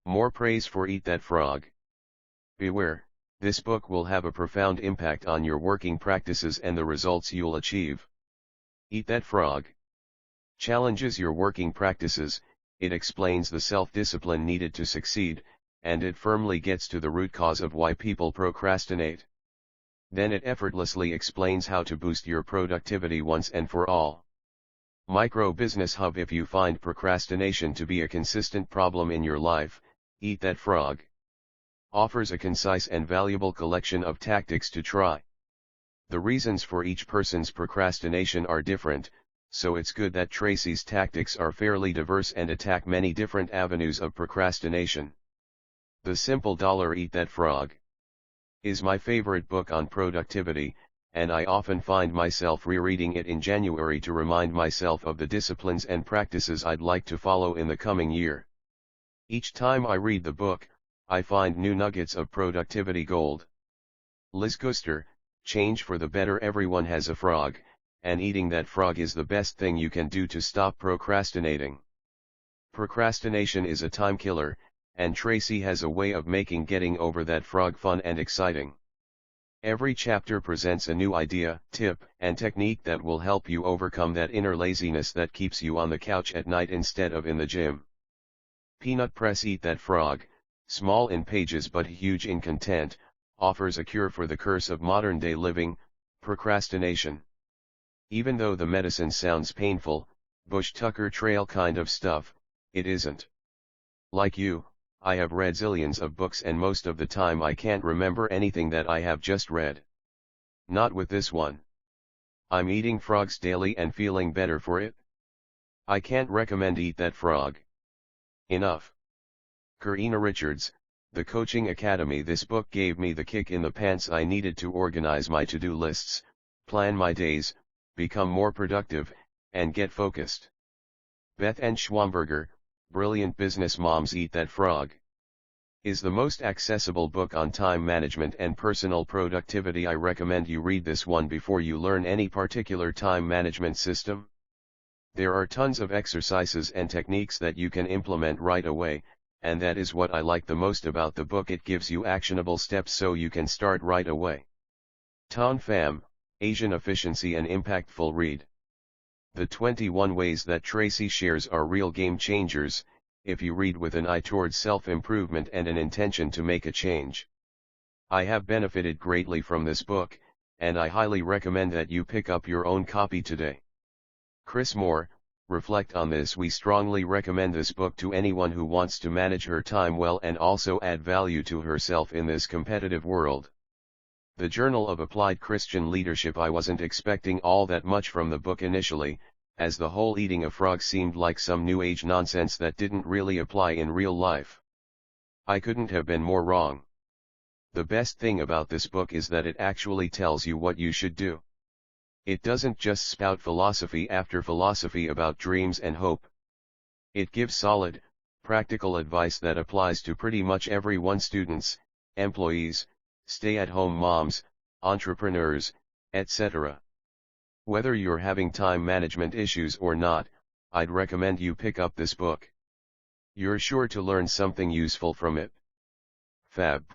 More praise for Eat That Frog. Beware, this book will have a profound impact on your working practices and the results you'll achieve. Eat That Frog challenges your working practices, it explains the self-discipline needed to succeed, and it firmly gets to the root cause of why people procrastinate. Then it effortlessly explains how to boost your productivity once and for all. Micro Business Hub. If you find procrastination to be a consistent problem in your life, Eat That Frog offers a concise and valuable collection of tactics to try. The reasons for each person's procrastination are different, so it's good that Tracy's tactics are fairly diverse and attack many different avenues of procrastination. The Simple Dollar. Eat That Frog is my favorite book on productivity, and I often find myself rereading it in January to remind myself of the disciplines and practices I'd like to follow in the coming year. Each time I read the book, I find new nuggets of productivity gold. Liz Guster, Change for the Better. Everyone has a frog, and eating that frog is the best thing you can do to stop procrastinating. Procrastination is a time killer, and Tracy has a way of making getting over that frog fun and exciting. Every chapter presents a new idea, tip, and technique that will help you overcome that inner laziness that keeps you on the couch at night instead of in the gym. Peanut Press. Eat That Frog, small in pages but huge in content, offers a cure for the curse of modern-day living, procrastination. Even though the medicine sounds painful, Bush-Tucker trail kind of stuff, it isn't. Like you, I have read zillions of books and most of the time I can't remember anything that I have just read. Not with this one. I'm eating frogs daily and feeling better for it. I can't recommend Eat That Frog enough. Karina Richards, The Coaching Academy. This book gave me the kick in the pants I needed to organize my to-do lists, plan my days, become more productive, and get focused. Beth N. Schwamberger, Brilliant Business Moms. Eat That Frog is the most accessible book on time management and personal productivity. I recommend you read this one before you learn any particular time management system. There are tons of exercises and techniques that you can implement right away, and that is what I like the most about the book. It gives you actionable steps so you can start right away. Ton Pham, Asian Efficiency and Impactful Read. The 21 ways that Tracy shares are real game changers, if you read with an eye towards self-improvement and an intention to make a change. I have benefited greatly from this book, and I highly recommend that you pick up your own copy today. Chris Moore, Reflect on This. We strongly recommend this book to anyone who wants to manage her time well and also add value to herself in this competitive world. The Journal of Applied Christian Leadership. I wasn't expecting all that much from the book initially, as the whole eating a frog seemed like some new age nonsense that didn't really apply in real life. I couldn't have been more wrong. The best thing about this book is that it actually tells you what you should do. It doesn't just spout philosophy after philosophy about dreams and hope. It gives solid, practical advice that applies to pretty much everyone: students, employees, stay-at-home moms, entrepreneurs, etc. Whether you're having time management issues or not, I'd recommend you pick up this book. You're sure to learn something useful from it. Fab.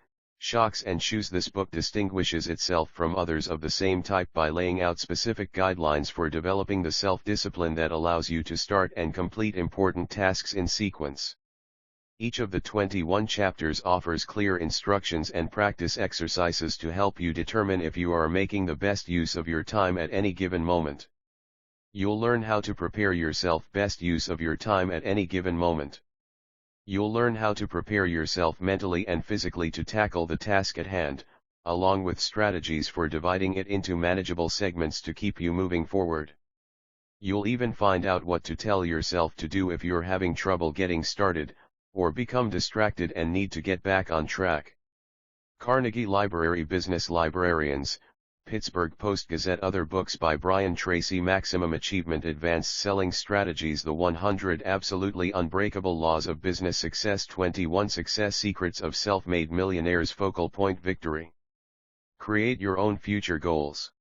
Shocks and Shoes. This book distinguishes itself from others of the same type by laying out specific guidelines for developing the self-discipline that allows you to start and complete important tasks in sequence. Each of the 21 chapters offers clear instructions and practice exercises to help you determine if you are making the best use of your time at any given moment. You'll learn how to prepare yourself best use of your time at any given moment. You'll learn how to prepare yourself mentally and physically to tackle the task at hand, along with strategies for dividing it into manageable segments to keep you moving forward. You'll even find out what to tell yourself to do if you're having trouble getting started, or become distracted and need to get back on track. Carnegie Library Business Librarians, Pittsburgh Post-Gazette. Other books by Brian Tracy. Maximum Achievement, Advanced Selling Strategies, The 100 Absolutely Unbreakable Laws of Business Success, 21 Success Secrets of Self-Made Millionaires. Focal Point Victory. Create Your Own Future Goals.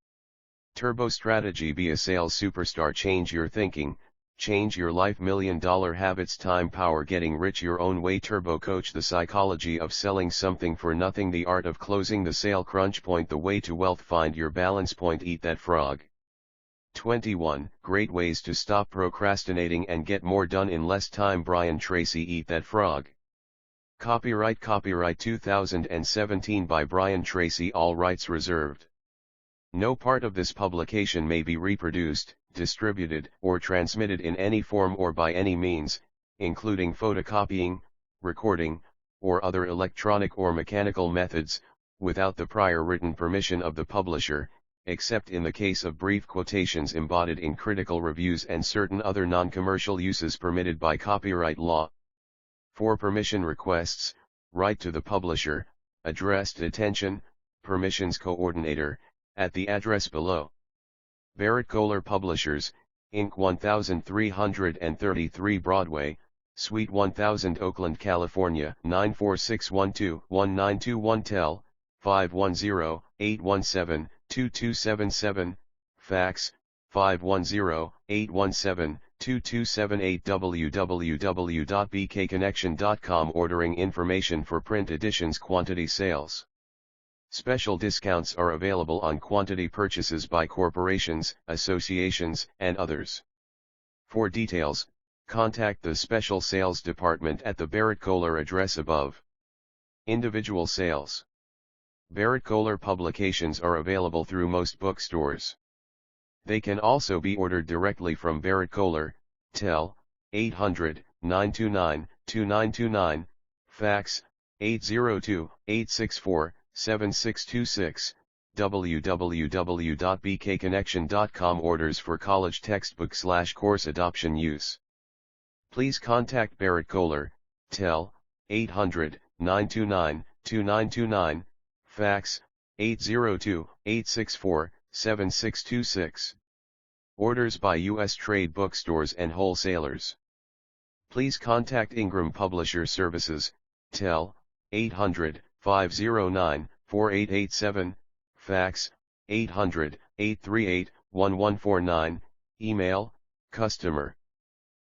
Turbo Strategy. Be a Sales Superstar. Change Your Thinking, Change your life. $1 Million Habits. Time Power. Getting Rich Your Own Way. Turbo Coach. The Psychology of Selling Something for Nothing. The Art of Closing the Sale. Crunch Point. The Way to Wealth. Find Your Balance Point. Eat That Frog. 21 Great Ways to Stop Procrastinating and Get More Done in Less Time. Brian Tracy. Eat That Frog. Copyright 2017 by Brian Tracy. All rights reserved. No part of this publication may be reproduced, distributed, or transmitted in any form or by any means, including photocopying, recording, or other electronic or mechanical methods, without the prior written permission of the publisher, except in the case of brief quotations embodied in critical reviews and certain other non-commercial uses permitted by copyright law. For permission requests, write to the publisher, addressed Attention, Permissions Coordinator, at the address below. Barrett Kohler Publishers, Inc. 1333 Broadway, Suite 1000 Oakland, California 94612-1921. Tel, 510-817-2277, fax, 510-817-2278. www.bkconnection.com. Ordering information for print editions. Quantity sales. Special discounts are available on quantity purchases by corporations, associations, and others. For details, contact the Special Sales Department at the Barrett Kohler address above. Individual sales. Barrett Kohler publications are available through most bookstores. They can also be ordered directly from Barrett Kohler, tel, 800-929-2929, fax, 802-864-7626, www.bkconnection.com. Orders for college textbook/course adoption use. Please contact Barrett Kohler, tel, 800-929-2929, fax, 802-864-7626. Orders by U.S. trade bookstores and wholesalers. Please contact Ingram Publisher Services, tel, 800-509-4887, fax, 800-838-1149, email, customer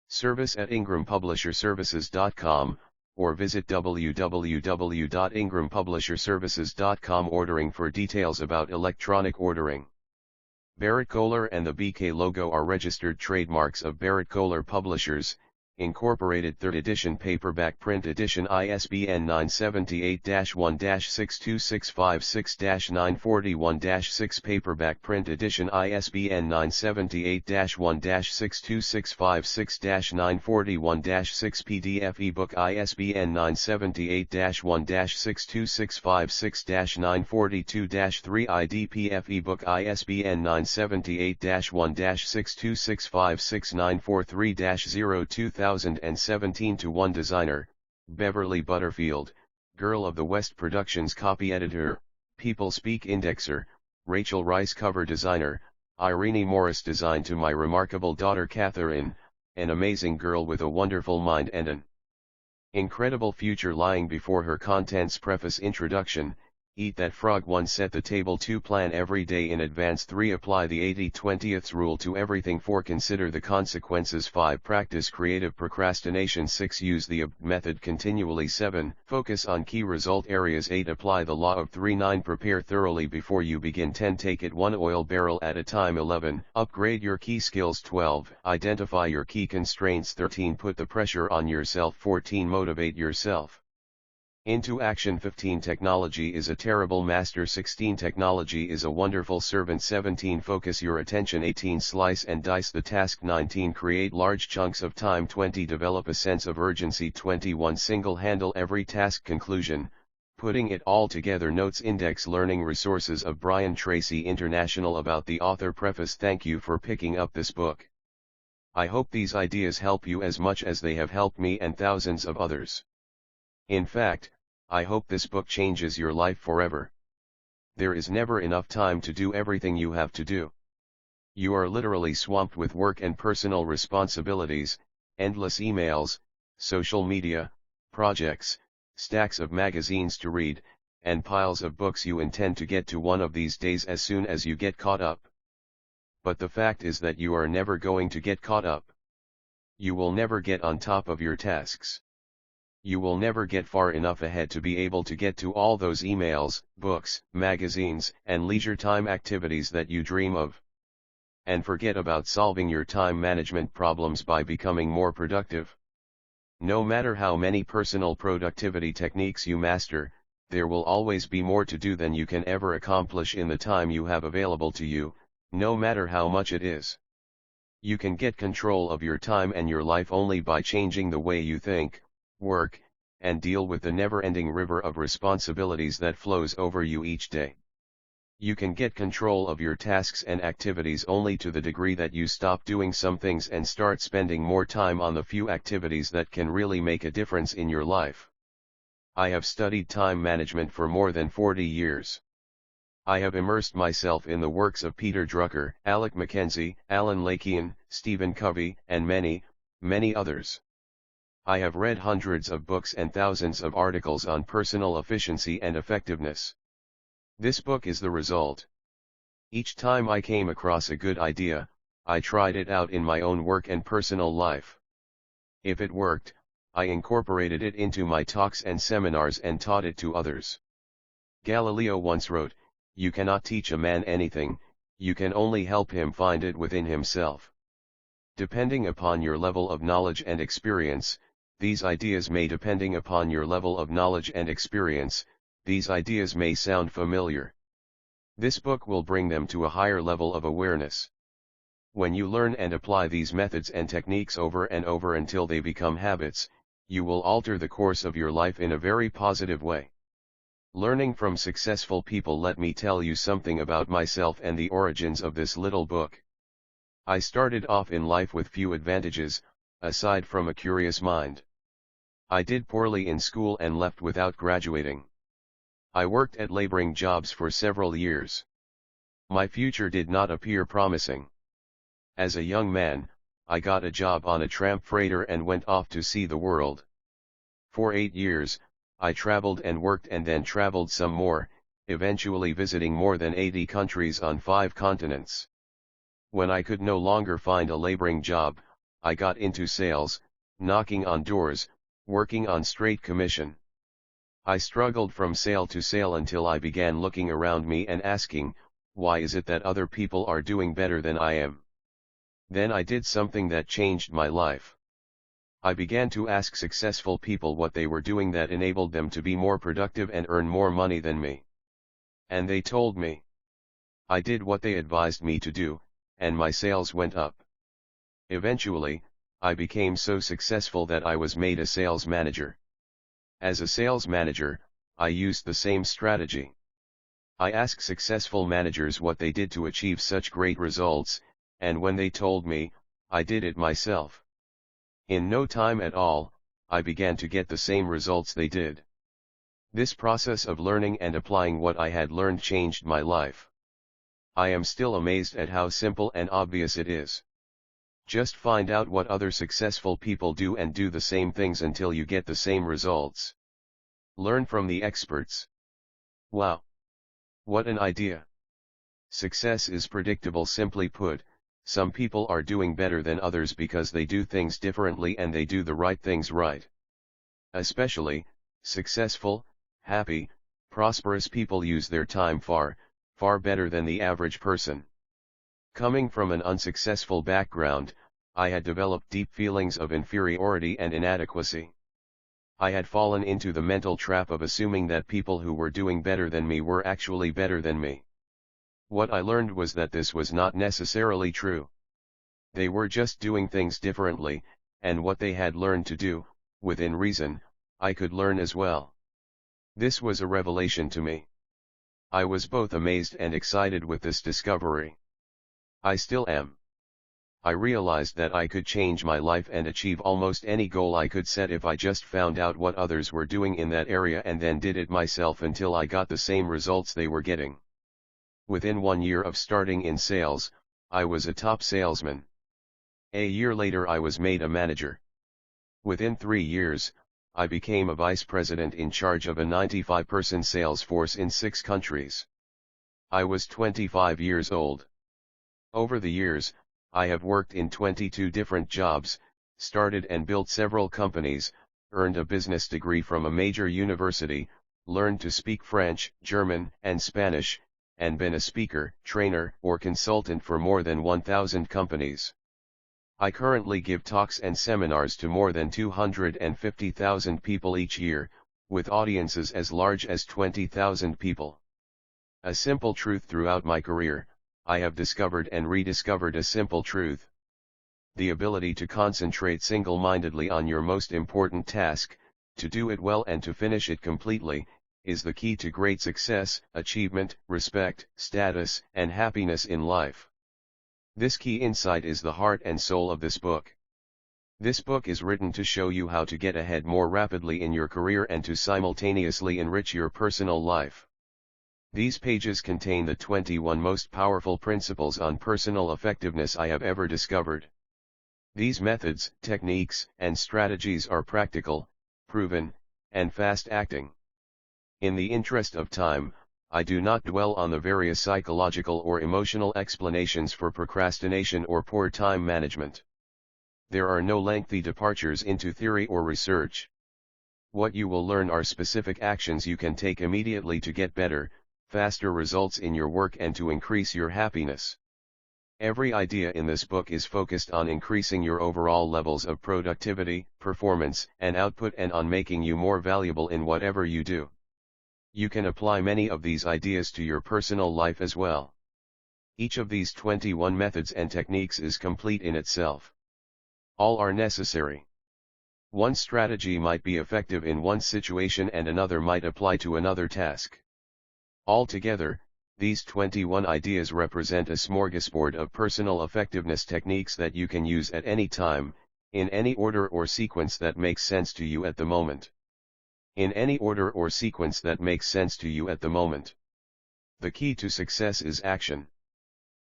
service@ingrampublisherservices.com, or visit www.ingrampublisherservices.com. Ordering for details about electronic ordering. Barrett Kohler and the BK logo are registered trademarks of Barrett Kohler Publishers, Incorporated. 3rd edition paperback print edition, ISBN 978-1-62656-941-6. Paperback print edition, ISBN 978-1-62656-941-6. PDF ebook, ISBN 978-1-62656-942-3. IDPF ebook, ISBN 978-1-62656-943-0. 2017. Designer, Beverly Butterfield, Girl of the West Productions. Copy editor, People Speak indexer, Rachel Rice. Cover designer, Irene Morris. Designed to my remarkable daughter Catherine, an amazing girl with a wonderful mind and an incredible future lying before her. Contents. Preface. Introduction. Eat That Frog. 1. Set the table. 2. Plan every day in advance. 3. Apply the 80-20th rule to everything. 4. Consider the consequences. 5. Practice creative procrastination. 6. Use the AUDIOBOOK method continually. 7. Focus on key result areas. 8. Apply the law of 3. 9. Prepare thoroughly before you begin. 10. Take it one oil barrel at a time. 11. Upgrade your key skills. 12. Identify your key constraints. 13. Put the pressure on yourself. 14. Motivate yourself into action. 15. Technology is a terrible master. 16. Technology is a wonderful servant. 17. Focus your attention. 18. Slice and dice the task. 19. Create large chunks of time. 20. Develop a sense of urgency. 21. Single-handle every task. Conclusion. Putting it all together. Notes. Index. Learning resources of Brian Tracy International. About the author. Preface. Thank you for picking up this book. I hope these ideas help you as much as they have helped me and thousands of others. In fact, I hope this book changes your life forever. There is never enough time to do everything you have to do. You are literally swamped with work and personal responsibilities, endless emails, social media, projects, stacks of magazines to read, and piles of books you intend to get to one of these days as soon as you get caught up. But the fact is that you are never going to get caught up. you will never get on top of your tasks. You will never get far enough ahead to be able to get to all those emails, books, magazines, and leisure time activities that you dream of. And forget about solving your time management problems by becoming more productive. No matter how many personal productivity techniques you master, there will always be more to do than you can ever accomplish in the time you have available to you, no matter how much it is. You can get control of your time and your life only by changing the way you think, work, and deal with the never-ending river of responsibilities that flows over you each day. You can get control of your tasks and activities only to the degree that you stop doing some things and start spending more time on the few activities that can really make a difference in your life. I have studied time management for more than 40 years. I have immersed myself in the works of Peter Drucker, Alec McKenzie, Alan Lakean, Stephen Covey, and many, many others. I have read hundreds of books and thousands of articles on personal efficiency and effectiveness. This book is the result. Each time I came across a good idea, I tried it out in my own work and personal life. If it worked, I incorporated it into my talks and seminars and taught it to others. Galileo once wrote, "You cannot teach a man anything, you can only help him find it within himself." Depending upon your level of knowledge and experience, these ideas may depending upon your level of knowledge and experience, these ideas may sound familiar. This book will bring them to a higher level of awareness. When you learn and apply these methods and techniques over and over until they become habits, you will alter the course of your life in a very positive way. Learning from successful people. Let me tell you something about myself and the origins of this little book. I started off in life with few advantages, aside from a curious mind. I did poorly in school and left without graduating. I worked at laboring jobs for several years. My future did not appear promising. As a young man, I got a job on a tramp freighter and went off to see the world. For 8 years, I traveled and worked and then traveled some more, eventually visiting more than 80 countries on 5 continents. When I could no longer find a laboring job, I got into sales, knocking on doors, working on straight commission. I struggled from sale to sale until I began looking around me and asking, why is it that other people are doing better than I am? Then I did something that changed my life. I began to ask successful people what they were doing that enabled them to be more productive and earn more money than me. And they told me. I did what they advised me to do, and my sales went up. Eventually, I became so successful that I was made a sales manager. As a sales manager, I used the same strategy. I asked successful managers what they did to achieve such great results, and when they told me, I did it myself. In no time at all, I began to get the same results they did. This process of learning and applying what I had learned changed my life. I am still amazed at how simple and obvious it is. Just find out what other successful people do and do the same things until you get the same results. Learn from the experts. Wow! What an idea! Success is predictable. Simply put, some people are doing better than others because they do things differently and they do the right things right. Especially, successful, happy, prosperous people use their time far, far better than the average person. Coming from an unsuccessful background, I had developed deep feelings of inferiority and inadequacy. I had fallen into the mental trap of assuming that people who were doing better than me were actually better than me. What I learned was that this was not necessarily true. They were just doing things differently, and what they had learned to do, within reason, I could learn as well. This was a revelation to me. I was both amazed and excited with this discovery. I still am. I realized that I could change my life and achieve almost any goal I could set if I just found out what others were doing in that area and then did it myself until I got the same results they were getting. Within 1 year of starting in sales, I was a top salesman. A year later I was made a manager. Within 3 years, I became a vice president in charge of a 95-person sales force in 6 countries. I was 25 years old. Over the years, I have worked in 22 different jobs, started and built several companies, earned a business degree from a major university, learned to speak French, German, and Spanish, and been a speaker, trainer, or consultant for more than 1,000 companies. I currently give talks and seminars to more than 250,000 people each year, with audiences as large as 20,000 people. A simple truth throughout my career, I have discovered and rediscovered a simple truth. The ability to concentrate single-mindedly on your most important task, to do it well and to finish it completely, is the key to great success, achievement, respect, status, and happiness in life. This key insight is the heart and soul of this book. This book is written to show you how to get ahead more rapidly in your career and to simultaneously enrich your personal life. These pages contain the 21 most powerful principles on personal effectiveness I have ever discovered. These methods, techniques, and strategies are practical, proven, and fast-acting. In the interest of time, I do not dwell on the various psychological or emotional explanations for procrastination or poor time management. There are no lengthy departures into theory or research. What you will learn are specific actions you can take immediately to get better, faster results in your work and to increase your happiness. Every idea in this book is focused on increasing your overall levels of productivity, performance, and output and on making you more valuable in whatever you do. You can apply many of these ideas to your personal life as well. Each of these 21 methods and techniques is complete in itself. All are necessary. One strategy might be effective in one situation and another might apply to another task. Altogether, these 21 ideas represent a smorgasbord of personal effectiveness techniques that you can use at any time, in any order or sequence that makes sense to you at the moment. In any order or sequence that makes sense to you at the moment. The key to success is action.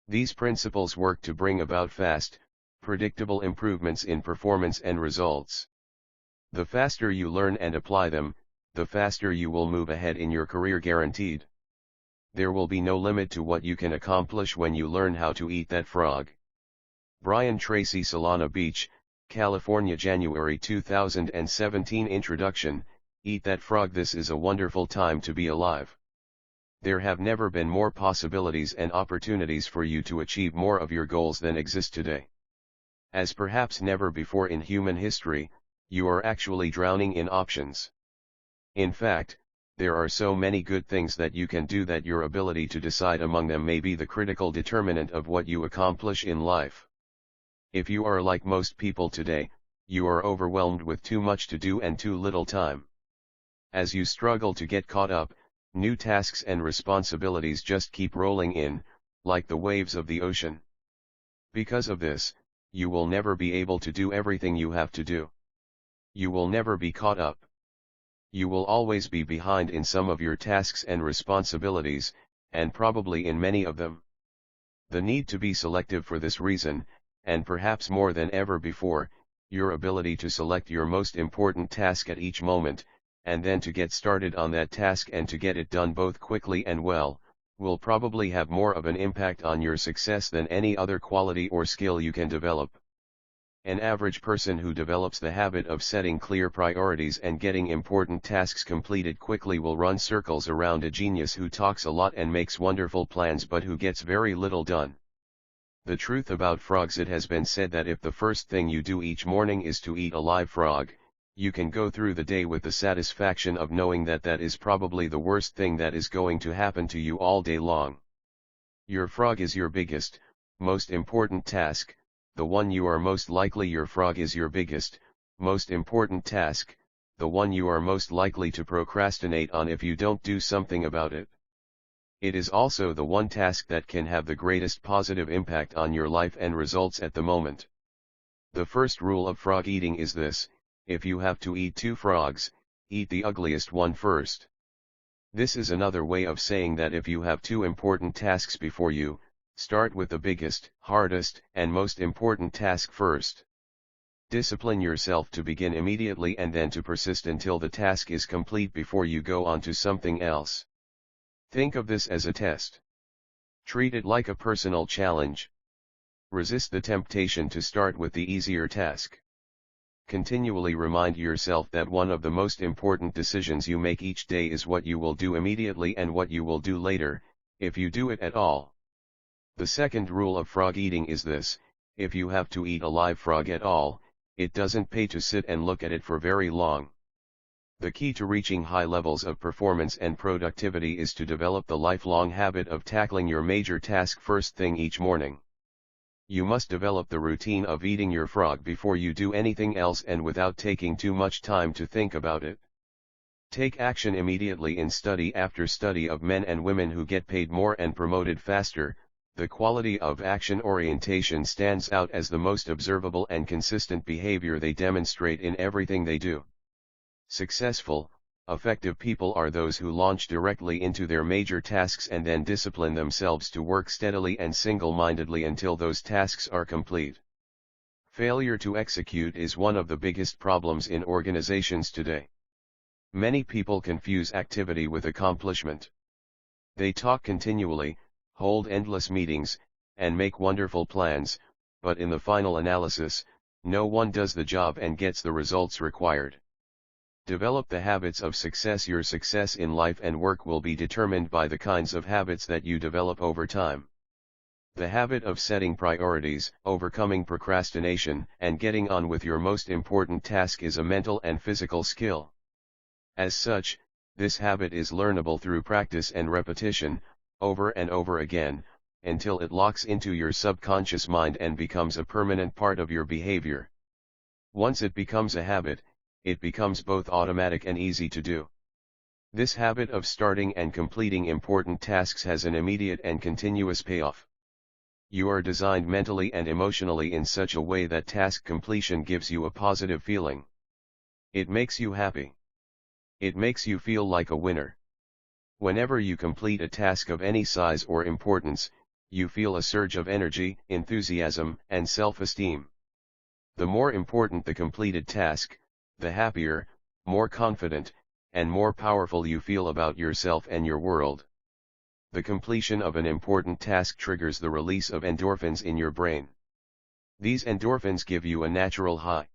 These principles work to bring about fast, predictable improvements in performance and results. The faster you learn and apply them, the faster you will move ahead in your career, guaranteed. There will be no limit to what you can accomplish when you learn how to eat that frog. Brian Tracy, Solana Beach, California, January 2017. Introduction. Eat that frog. This is a wonderful time to be alive. There have never been more possibilities and opportunities for you to achieve more of your goals than exist today. As perhaps never before in human history, you are actually drowning in options. In fact, there are so many good things that you can do that your ability to decide among them may be the critical determinant of what you accomplish in life. If you are like most people today, you are overwhelmed with too much to do and too little time. As you struggle to get caught up, new tasks and responsibilities just keep rolling in, like the waves of the ocean. Because of this, you will never be able to do everything you have to do. You will never be caught up. You will always be behind in some of your tasks and responsibilities, and probably in many of them. The need to be selective for this reason, and perhaps more than ever before, your ability to select your most important task at each moment, and then to get started on that task and to get it done both quickly and well, will probably have more of an impact on your success than any other quality or skill you can develop. An average person who develops the habit of setting clear priorities and getting important tasks completed quickly will run circles around a genius who talks a lot and makes wonderful plans but who gets very little done. The truth about frogs: it has been said that if the first thing you do each morning is to eat a live frog, you can go through the day with the satisfaction of knowing that that is probably the worst thing that is going to happen to you all day long. Your frog is your biggest, most important task, the one you are most likely. Your frog is your biggest, most important task, the one you are most likely to procrastinate on if you don't do something about it. It is also the one task that can have the greatest positive impact on your life and results at the moment. The first rule of frog eating is this: if you have to eat 2 frogs, eat the ugliest one first. This is another way of saying that if you have 2 important tasks before you, start with the biggest, hardest, and most important task first. Discipline yourself to begin immediately and then to persist until the task is complete before you go on to something else. Think of this as a test. Treat it like a personal challenge. Resist the temptation to start with the easier task. Continually remind yourself that one of the most important decisions you make each day is what you will do immediately and what you will do later, if you do it at all. The second rule of frog eating is this: if you have to eat a live frog at all, it doesn't pay to sit and look at it for very long. The key to reaching high levels of performance and productivity is to develop the lifelong habit of tackling your major task first thing each morning. You must develop the routine of eating your frog before you do anything else and without taking too much time to think about it. Take action immediately in study after study of men and women who get paid more and promoted faster. The quality of action orientation stands out as the most observable and consistent behavior they demonstrate in everything they do. Successful, effective people are those who launch directly into their major tasks and then discipline themselves to work steadily and single-mindedly until those tasks are complete. Failure to execute is one of the biggest problems in organizations today. Many people confuse activity with accomplishment. They talk continually, hold endless meetings, and make wonderful plans, but in the final analysis, no one does the job and gets the results required. Develop the habits of success. Your success in life and work will be determined by the kinds of habits that you develop over time. The habit of setting priorities, overcoming procrastination, and getting on with your most important task is a mental and physical skill. As such, this habit is learnable through practice and repetition, over and over again, until it locks into your subconscious mind and becomes a permanent part of your behavior. Once it becomes a habit, it becomes both automatic and easy to do. This habit of starting and completing important tasks has an immediate and continuous payoff. You are designed mentally and emotionally in such a way that task completion gives you a positive feeling. It makes you happy. It makes you feel like a winner. Whenever you complete a task of any size or importance, you feel a surge of energy, enthusiasm, and self-esteem. The more important the completed task, the happier, more confident, and more powerful you feel about yourself and your world. The completion of an important task triggers the release of endorphins in your brain. These endorphins give you a natural high.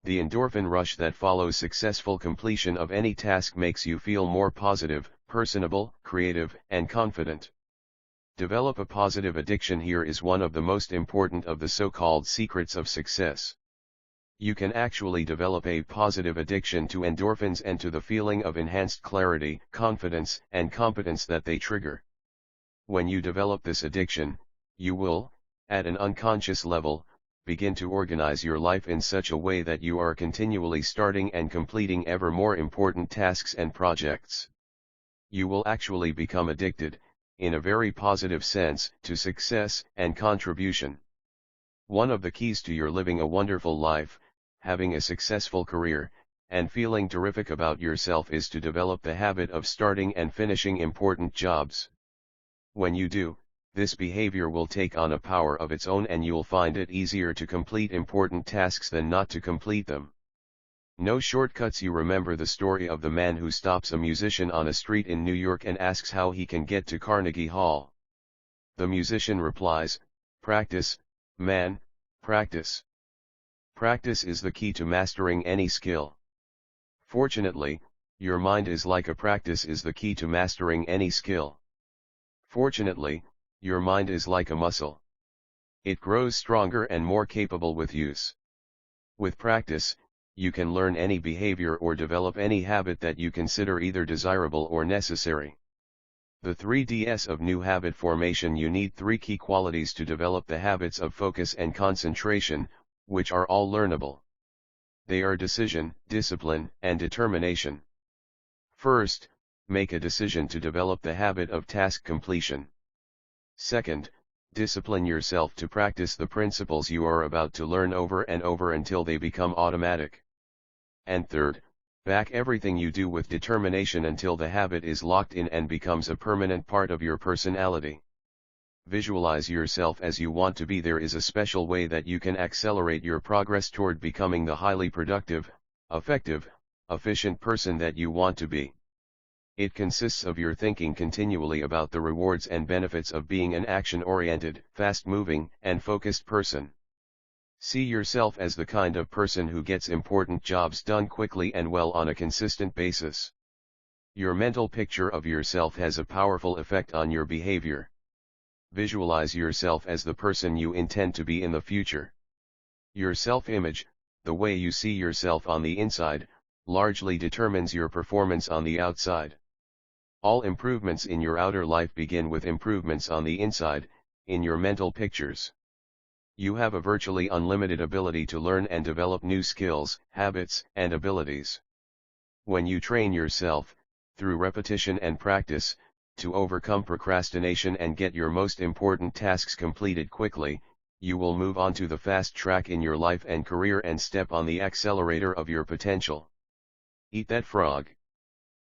The endorphin rush that follows successful completion of any task makes you feel more positive, personable, creative, and confident. Develop a positive addiction. Here is one of the most important of the so-called secrets of success. You can actually develop a positive addiction to endorphins and to the feeling of enhanced clarity, confidence, and competence that they trigger. When you develop this addiction, you will, at an unconscious level, begin to organize your life in such a way that you are continually starting and completing ever more important tasks and projects. You will actually become addicted, in a very positive sense, to success and contribution. One of the keys to your living a wonderful life, having a successful career, and feeling terrific about yourself is to develop the habit of starting and finishing important jobs. When you do, this behavior will take on a power of its own and you'll find it easier to complete important tasks than not to complete them. No shortcuts. You remember the story of the man who stops a musician on a street in New York and asks how he can get to Carnegie Hall. The musician replies, "Practice, man, practice." Practice is the key to mastering any skill. Fortunately, your mind is like a practice is the key to mastering any skill. Fortunately, your mind is like a muscle. It grows stronger and more capable with use. With practice, you can learn any behavior or develop any habit that you consider either desirable or necessary. The 3Ds of new habit formation. You need 3 key qualities to develop the habits of focus and concentration, which are all learnable. They are decision, discipline, and determination. First, make a decision to develop the habit of task completion. Second, discipline yourself to practice the principles you are about to learn over and over until they become automatic. And third, back everything you do with determination until the habit is locked in and becomes a permanent part of your personality. Visualize yourself as you want to be. There is a special way that you can accelerate your progress toward becoming the highly productive, effective, efficient person that you want to be. It consists of your thinking continually about the rewards and benefits of being an action-oriented, fast-moving, and focused person. See yourself as the kind of person who gets important jobs done quickly and well on a consistent basis. Your mental picture of yourself has a powerful effect on your behavior. Visualize yourself as the person you intend to be in the future. Your self-image, the way you see yourself on the inside, largely determines your performance on the outside. All improvements in your outer life begin with improvements on the inside, in your mental pictures. You have a virtually unlimited ability to learn and develop new skills, habits, and abilities. When you train yourself, through repetition and practice, to overcome procrastination and get your most important tasks completed quickly, you will move on to the fast track in your life and career and step on the accelerator of your potential. Eat that frog.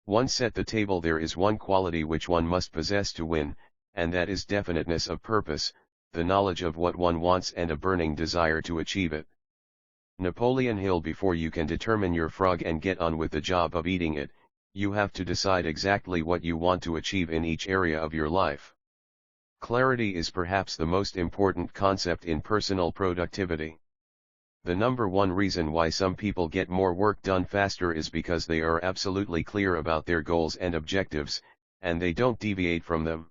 Once at the table, there is one quality which one must possess to win, and that is definiteness of purpose, the knowledge of what one wants and a burning desire to achieve it. Napoleon Hill: before you can determine your frog and get on with the job of eating it, you have to decide exactly what you want to achieve in each area of your life. Clarity is perhaps the most important concept in personal productivity. The number one reason why some people get more work done faster is because they are absolutely clear about their goals and objectives, and they don't deviate from them.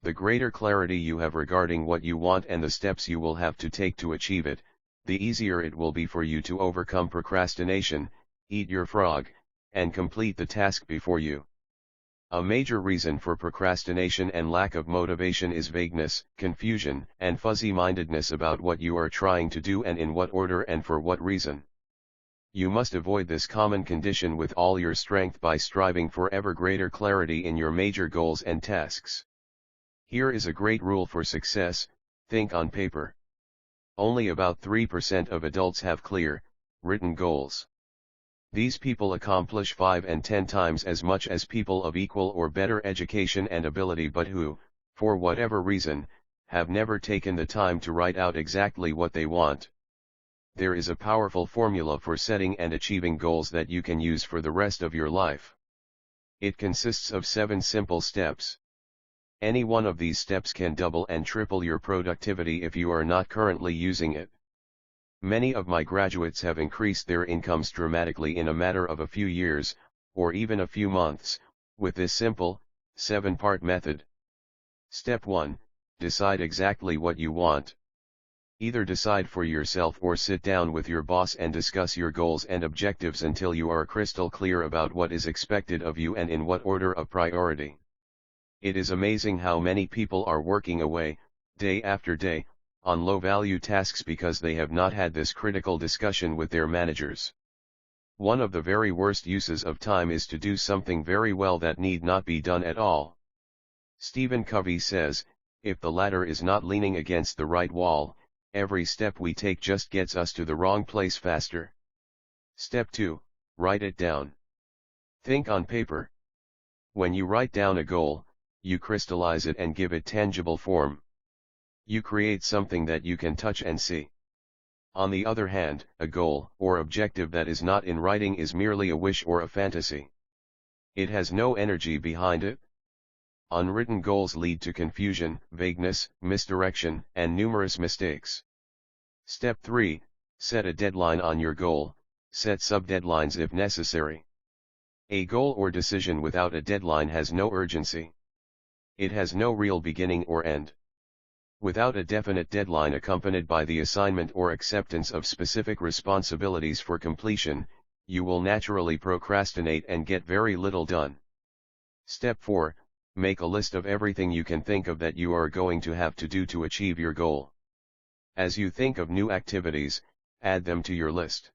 The greater clarity you have regarding what you want and the steps you will have to take to achieve it, the easier it will be for you to overcome procrastination, eat your frog, and complete the task before you. A major reason for procrastination and lack of motivation is vagueness, confusion, and fuzzy-mindedness about what you are trying to do and in what order and for what reason. You must avoid this common condition with all your strength by striving for ever greater clarity in your major goals and tasks. Here is a great rule for success: think on paper. Only about 3% of adults have clear, written goals. These people accomplish 5 and 10 times as much as people of equal or better education and ability, but who, for whatever reason, have never taken the time to write out exactly what they want. There is a powerful formula for setting and achieving goals that you can use for the rest of your life. It consists of 7 simple steps. Any one of these steps can double and triple your productivity if you are not currently using it. Many of my graduates have increased their incomes dramatically in a matter of a few years, or even a few months, with this simple, 7-part method. Step 1. Decide exactly what you want. Either decide for yourself or sit down with your boss and discuss your goals and objectives until you are crystal clear about what is expected of you and in what order of priority. It is amazing how many people are working away, day after day, on low-value tasks because they have not had this critical discussion with their managers. One of the very worst uses of time is to do something very well that need not be done at all. Stephen Covey says, if the ladder is not leaning against the right wall, every step we take just gets us to the wrong place faster. Step 2, write it down. Think on paper. When you write down a goal, you crystallize it and give it tangible form. You create something that you can touch and see. On the other hand, a goal or objective that is not in writing is merely a wish or a fantasy. It has no energy behind it. Unwritten goals lead to confusion, vagueness, misdirection, and numerous mistakes. Step 3, set a deadline on your goal, set sub-deadlines if necessary. A goal or decision without a deadline has no urgency. It has no real beginning or end. Without a definite deadline accompanied by the assignment or acceptance of specific responsibilities for completion, you will naturally procrastinate and get very little done. Step 4, make a list of everything you can think of that you are going to have to do to achieve your goal. As you think of new activities, add them to your list.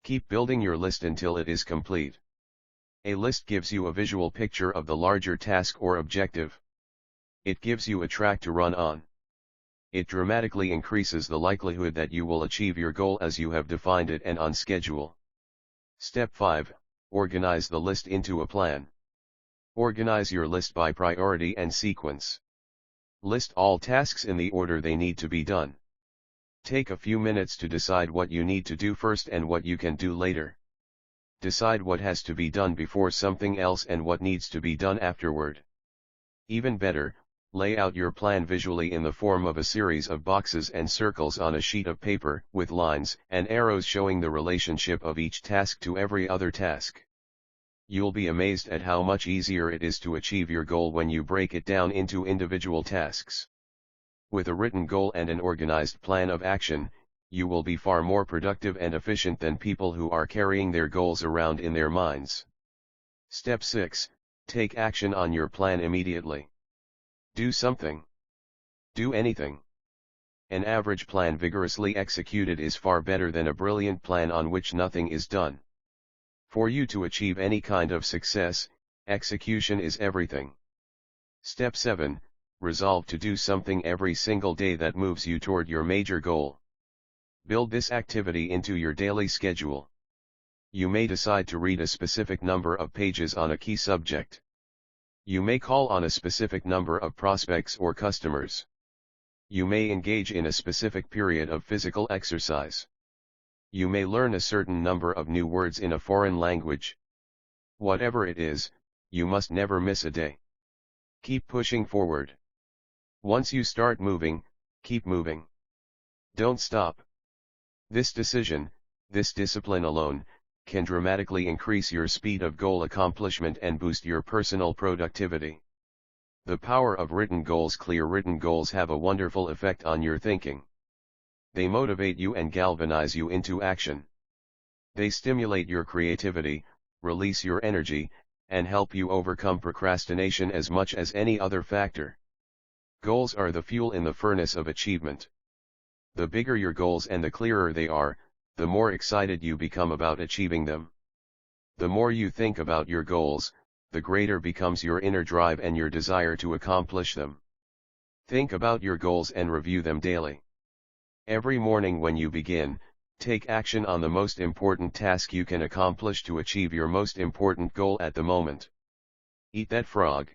Keep building your list until it is complete. A list gives you a visual picture of the larger task or objective. It gives you a track to run on. It dramatically increases the likelihood that you will achieve your goal as you have defined it and on schedule. Step 5, organize the list into a plan. Organize your list by priority and sequence. List all tasks in the order they need to be done. Take a few minutes to decide what you need to do first and what you can do later. Decide what has to be done before something else and what needs to be done afterward. Even better, Lay out your plan visually in the form of a series of boxes and circles on a sheet of paper, with lines and arrows showing the relationship of each task to every other task. You'll be amazed at how much easier it is to achieve your goal when you break it down into individual tasks. With a written goal and an organized plan of action, you will be far more productive and efficient than people who are carrying their goals around in their minds. Step 6. Take action on your plan immediately. Do something. Do anything. An average plan vigorously executed is far better than a brilliant plan on which nothing is done. For you to achieve any kind of success, execution is everything. Step 7. Resolve to do something every single day that moves you toward your major goal. Build this activity into your daily schedule. You may decide to read a specific number of pages on a key subject. You may call on a specific number of prospects or customers. You may engage in a specific period of physical exercise. You may learn a certain number of new words in a foreign language. Whatever it is, you must never miss a day. Keep pushing forward. Once you start moving, keep moving. Don't stop. This decision, this discipline alone, can dramatically increase your speed of goal accomplishment and boost your personal productivity. The power of written goals. Clear written goals have a wonderful effect on your thinking. They motivate you and galvanize you into action. They stimulate your creativity, release your energy, and help you overcome procrastination as much as any other factor. Goals are the fuel in the furnace of achievement. The bigger your goals and the clearer they are, the more excited you become about achieving them. The more you think about your goals, the greater becomes your inner drive and your desire to accomplish them. Think about your goals and review them daily. Every morning when you begin, take action on the most important task you can accomplish to achieve your most important goal at the moment. Eat that frog.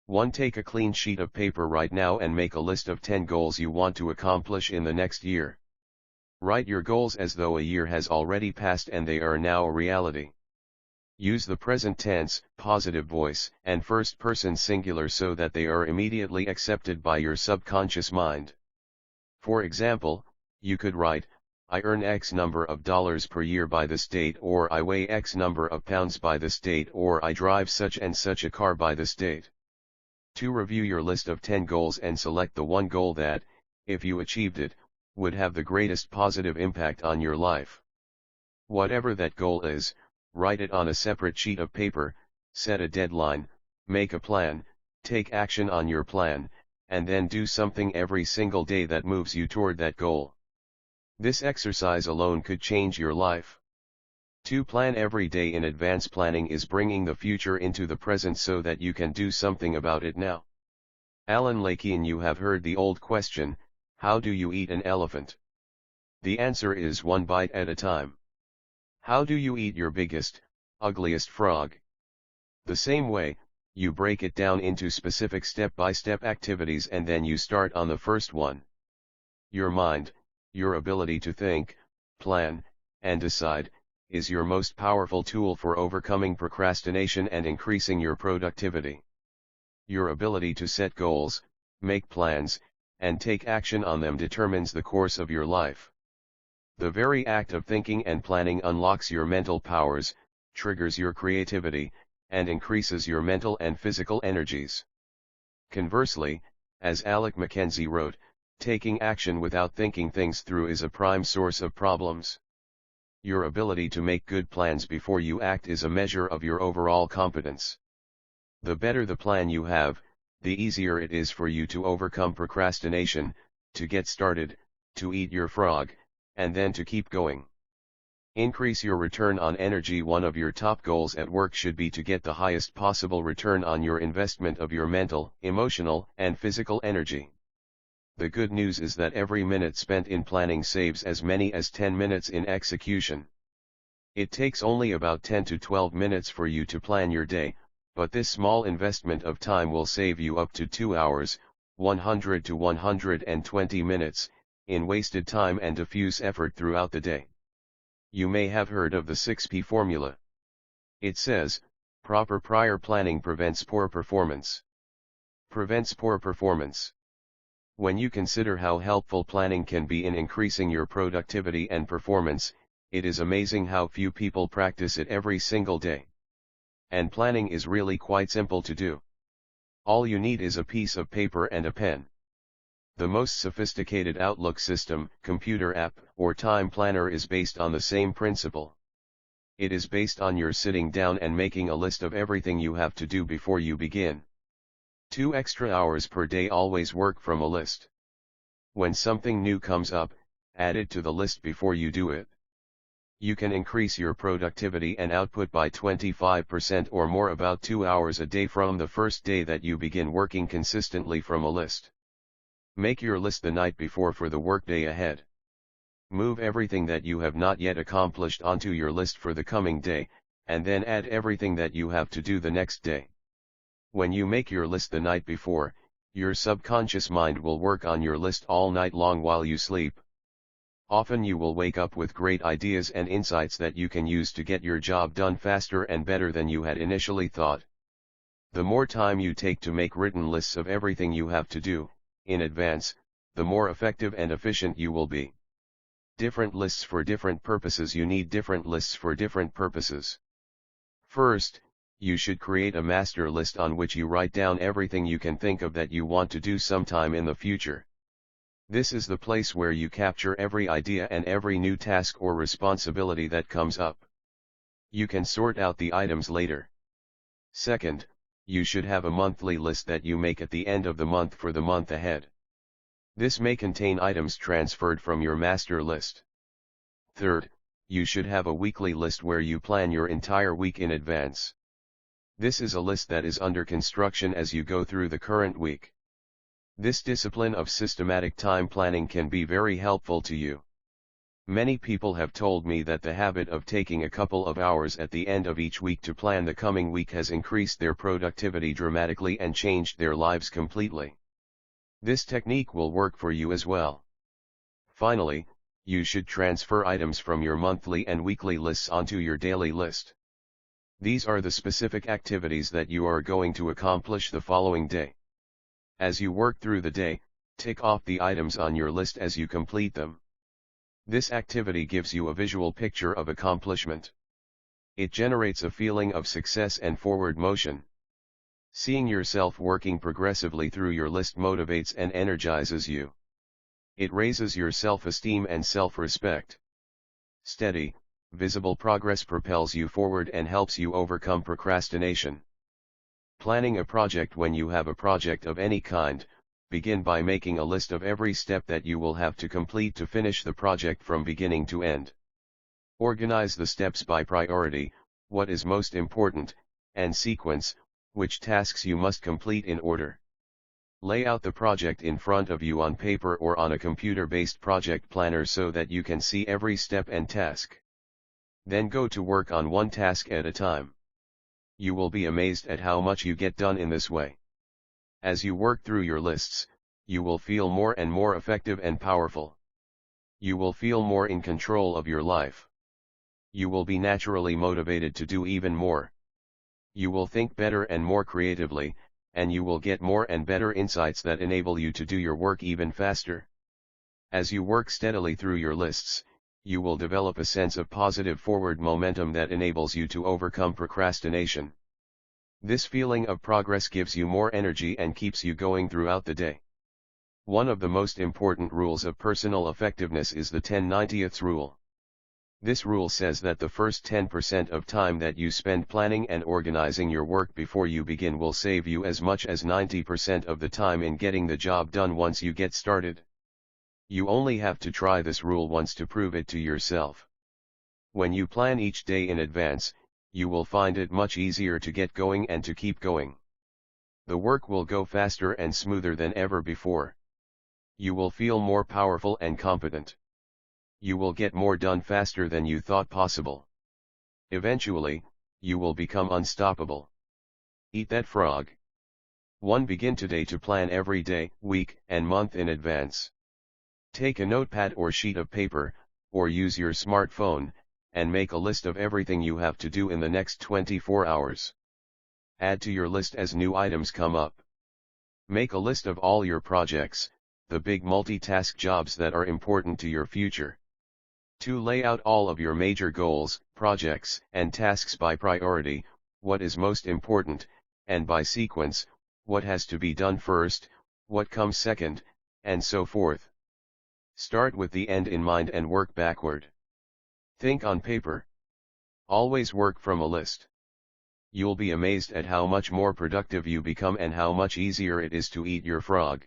1. Take a clean sheet of paper right now and make a list of 10 goals you want to accomplish in the next year. Write your goals as though a year has already passed and they are now a reality. Use the present tense, positive voice, and first person singular so that they are immediately accepted by your subconscious mind. For example, you could write, I earn X number of dollars per year by this date, or I weigh X number of pounds by this date, or I drive such and such a car by this date. 2. Review your list of 10 goals and select the one goal that, if you achieved it, would have the greatest positive impact on your life. Whatever that goal is, write it on a separate sheet of paper, set a deadline, make a plan, take action on your plan, and then do something every single day that moves you toward that goal. This exercise alone could change your life. 2. Plan every day in advance. Planning is bringing the future into the present so that you can do something about it now. Alan Lakean. You have heard the old question, how do you eat an elephant? The answer is one bite at a time. How do you eat your biggest, ugliest frog? The same way, you break it down into specific step-by-step activities and then you start on the first one. Your mind, your ability to think, plan, and decide, is your most powerful tool for overcoming procrastination and increasing your productivity. Your ability to set goals, make plans, and take action on them determines the course of your life. The very act of thinking and planning unlocks your mental powers, triggers your creativity, and increases your mental and physical energies. Conversely, as Alec Mackenzie wrote, taking action without thinking things through is a prime source of problems. Your ability to make good plans before you act is a measure of your overall competence. The better the plan you have, the easier it is for you to overcome procrastination, to get started, to eat your frog, and then to keep going. Increase your return on energy. One of your top goals at work should be to get the highest possible return on your investment of your mental, emotional, and physical energy. The good news is that every minute spent in planning saves as many as 10 minutes in execution. It takes only about 10 to 12 minutes for you to plan your day, but this small investment of time will save you up to 2 hours, 100 to 120 minutes, in wasted time and diffuse effort throughout the day. You may have heard of the 6P formula. It says, proper prior planning prevents poor performance. Prevents poor performance. When you consider how helpful planning can be in increasing your productivity and performance, it is amazing how few people practice it every single day. And planning is really quite simple to do. All you need is a piece of paper and a pen. The most sophisticated Outlook system, computer app, or time planner is based on the same principle. It is based on your sitting down and making a list of everything you have to do before you begin. 2 extra hours per day always work from a list. When something new comes up, add it to the list before you do it. You can increase your productivity and output by 25% or more about 2 hours a day from the first day that you begin working consistently from a list. Make your list the night before for the workday ahead. Move everything that you have not yet accomplished onto your list for the coming day, and then add everything that you have to do the next day. When you make your list the night before, your subconscious mind will work on your list all night long while you sleep. Often you will wake up with great ideas and insights that you can use to get your job done faster and better than you had initially thought. The more time you take to make written lists of everything you have to do, in advance, the more effective and efficient you will be. Different lists for different purposes. You need different lists for different purposes. First, you should create a master list on which you write down everything you can think of that you want to do sometime in the future. This is the place where you capture every idea and every new task or responsibility that comes up. You can sort out the items later. Second, you should have a monthly list that you make at the end of the month for the month ahead. This may contain items transferred from your master list. Third, you should have a weekly list where you plan your entire week in advance. This is a list that is under construction as you go through the current week. This discipline of systematic time planning can be very helpful to you. Many people have told me that the habit of taking a couple of hours at the end of each week to plan the coming week has increased their productivity dramatically and changed their lives completely. This technique will work for you as well. Finally, you should transfer items from your monthly and weekly lists onto your daily list. These are the specific activities that you are going to accomplish the following day. As you work through the day, tick off the items on your list as you complete them. This activity gives you a visual picture of accomplishment. It generates a feeling of success and forward motion. Seeing yourself working progressively through your list motivates and energizes you. It raises your self-esteem and self-respect. Steady, visible progress propels you forward and helps you overcome procrastination. Planning a project. When you have a project of any kind, begin by making a list of every step that you will have to complete to finish the project from beginning to end. Organize the steps by priority, what is most important, and sequence, which tasks you must complete in order. Lay out the project in front of you on paper or on a computer-based project planner so that you can see every step and task. Then go to work on one task at a time. You will be amazed at how much you get done in this way. As you work through your lists, you will feel more and more effective and powerful. You will feel more in control of your life. You will be naturally motivated to do even more. You will think better and more creatively, and you will get more and better insights that enable you to do your work even faster. As you work steadily through your lists, you will develop a sense of positive forward momentum that enables you to overcome procrastination. This feeling of progress gives you more energy and keeps you going throughout the day. One of the most important rules of personal effectiveness is the 10/90 rule. This rule says that the first 10% of time that you spend planning and organizing your work before you begin will save you as much as 90% of the time in getting the job done once you get started. You only have to try this rule once to prove it to yourself. When you plan each day in advance, you will find it much easier to get going and to keep going. The work will go faster and smoother than ever before. You will feel more powerful and competent. You will get more done faster than you thought possible. Eventually, you will become unstoppable. Eat that frog. 1. Begin today to plan every day, week, and month in advance. Take a notepad or sheet of paper, or use your smartphone, and make a list of everything you have to do in the next 24 hours. Add to your list as new items come up. Make a list of all your projects, the big multitask jobs that are important to your future. 2. Lay out all of your major goals, projects, and tasks by priority, what is most important, and by sequence, what has to be done first, what comes second, and so forth. Start with the end in mind and work backward. Think on paper. Always work from a list. You'll be amazed at how much more productive you become and how much easier it is to eat your frog.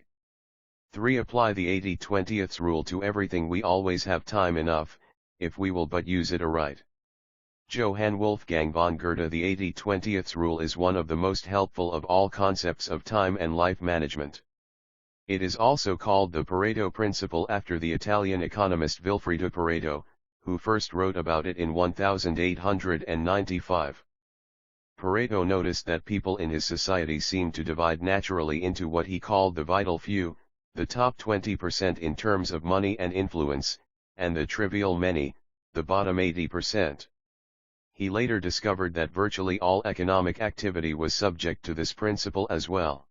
3. Apply the 80/20 rule to everything. We always have time enough, if we will but use it aright. Johann Wolfgang von Goethe. The 80/20 rule is one of the most helpful of all concepts of time and life management. It is also called the Pareto principle after the Italian economist Vilfredo Pareto, who first wrote about it in 1895. Pareto noticed that people in his society seemed to divide naturally into what he called the vital few, the top 20% in terms of money and influence, and the trivial many, the bottom 80%. He later discovered that virtually all economic activity was subject to this principle as well.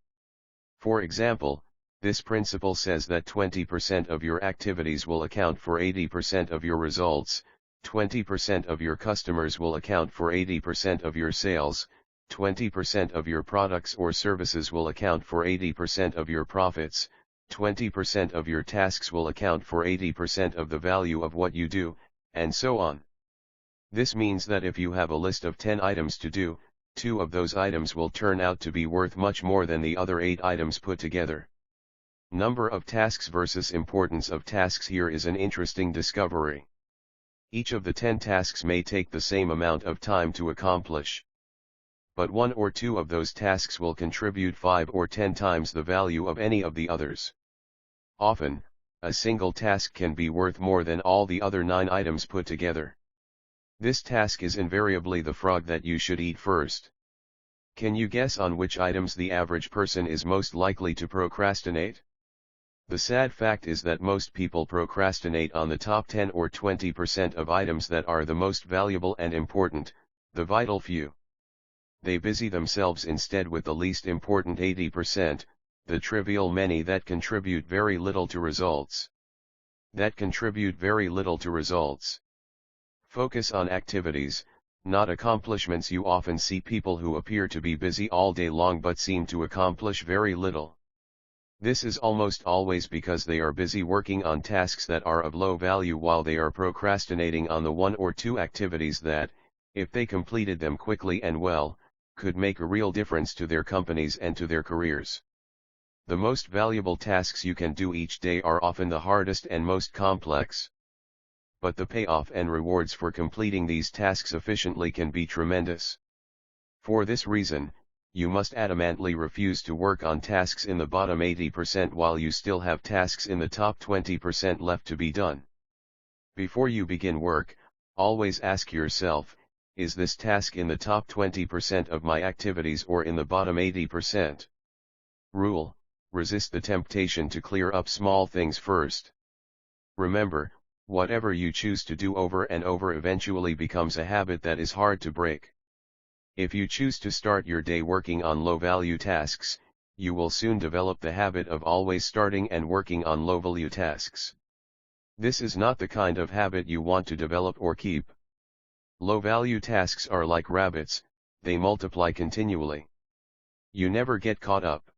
For example, this principle says that 20% of your activities will account for 80% of your results, 20% of your customers will account for 80% of your sales, 20% of your products or services will account for 80% of your profits, 20% of your tasks will account for 80% of the value of what you do, and so on. This means that if you have a list of 10 items to do, 2 of those items will turn out to be worth much more than the other 8 items put together. Number of tasks versus importance of tasks. Here is an interesting discovery. Each of the 10 tasks may take the same amount of time to accomplish. But 1 or 2 of those tasks will contribute 5 or 10 times the value of any of the others. Often, a single task can be worth more than all the other 9 items put together. This task is invariably the frog that you should eat first. Can you guess on which items the average person is most likely to procrastinate? The sad fact is that most people procrastinate on the top 10 or 20% of items that are the most valuable and important, the vital few. They busy themselves instead with the least important 80%, the trivial many that contribute very little to results. Focus on activities, not accomplishments. You often see people who appear to be busy all day long but seem to accomplish very little. This is almost always because they are busy working on tasks that are of low value while they are procrastinating on the 1 or 2 activities that, if they completed them quickly and well, could make a real difference to their companies and to their careers. The most valuable tasks you can do each day are often the hardest and most complex. But the payoff and rewards for completing these tasks efficiently can be tremendous. For this reason, you must adamantly refuse to work on tasks in the bottom 80% while you still have tasks in the top 20% left to be done. Before you begin work, always ask yourself, is this task in the top 20% of my activities or in the bottom 80%? Rule: resist the temptation to clear up small things first. Remember, whatever you choose to do over and over eventually becomes a habit that is hard to break. If you choose to start your day working on low-value tasks, you will soon develop the habit of always starting and working on low-value tasks. This is not the kind of habit you want to develop or keep. Low-value tasks are like rabbits, they multiply continually. You never get caught up.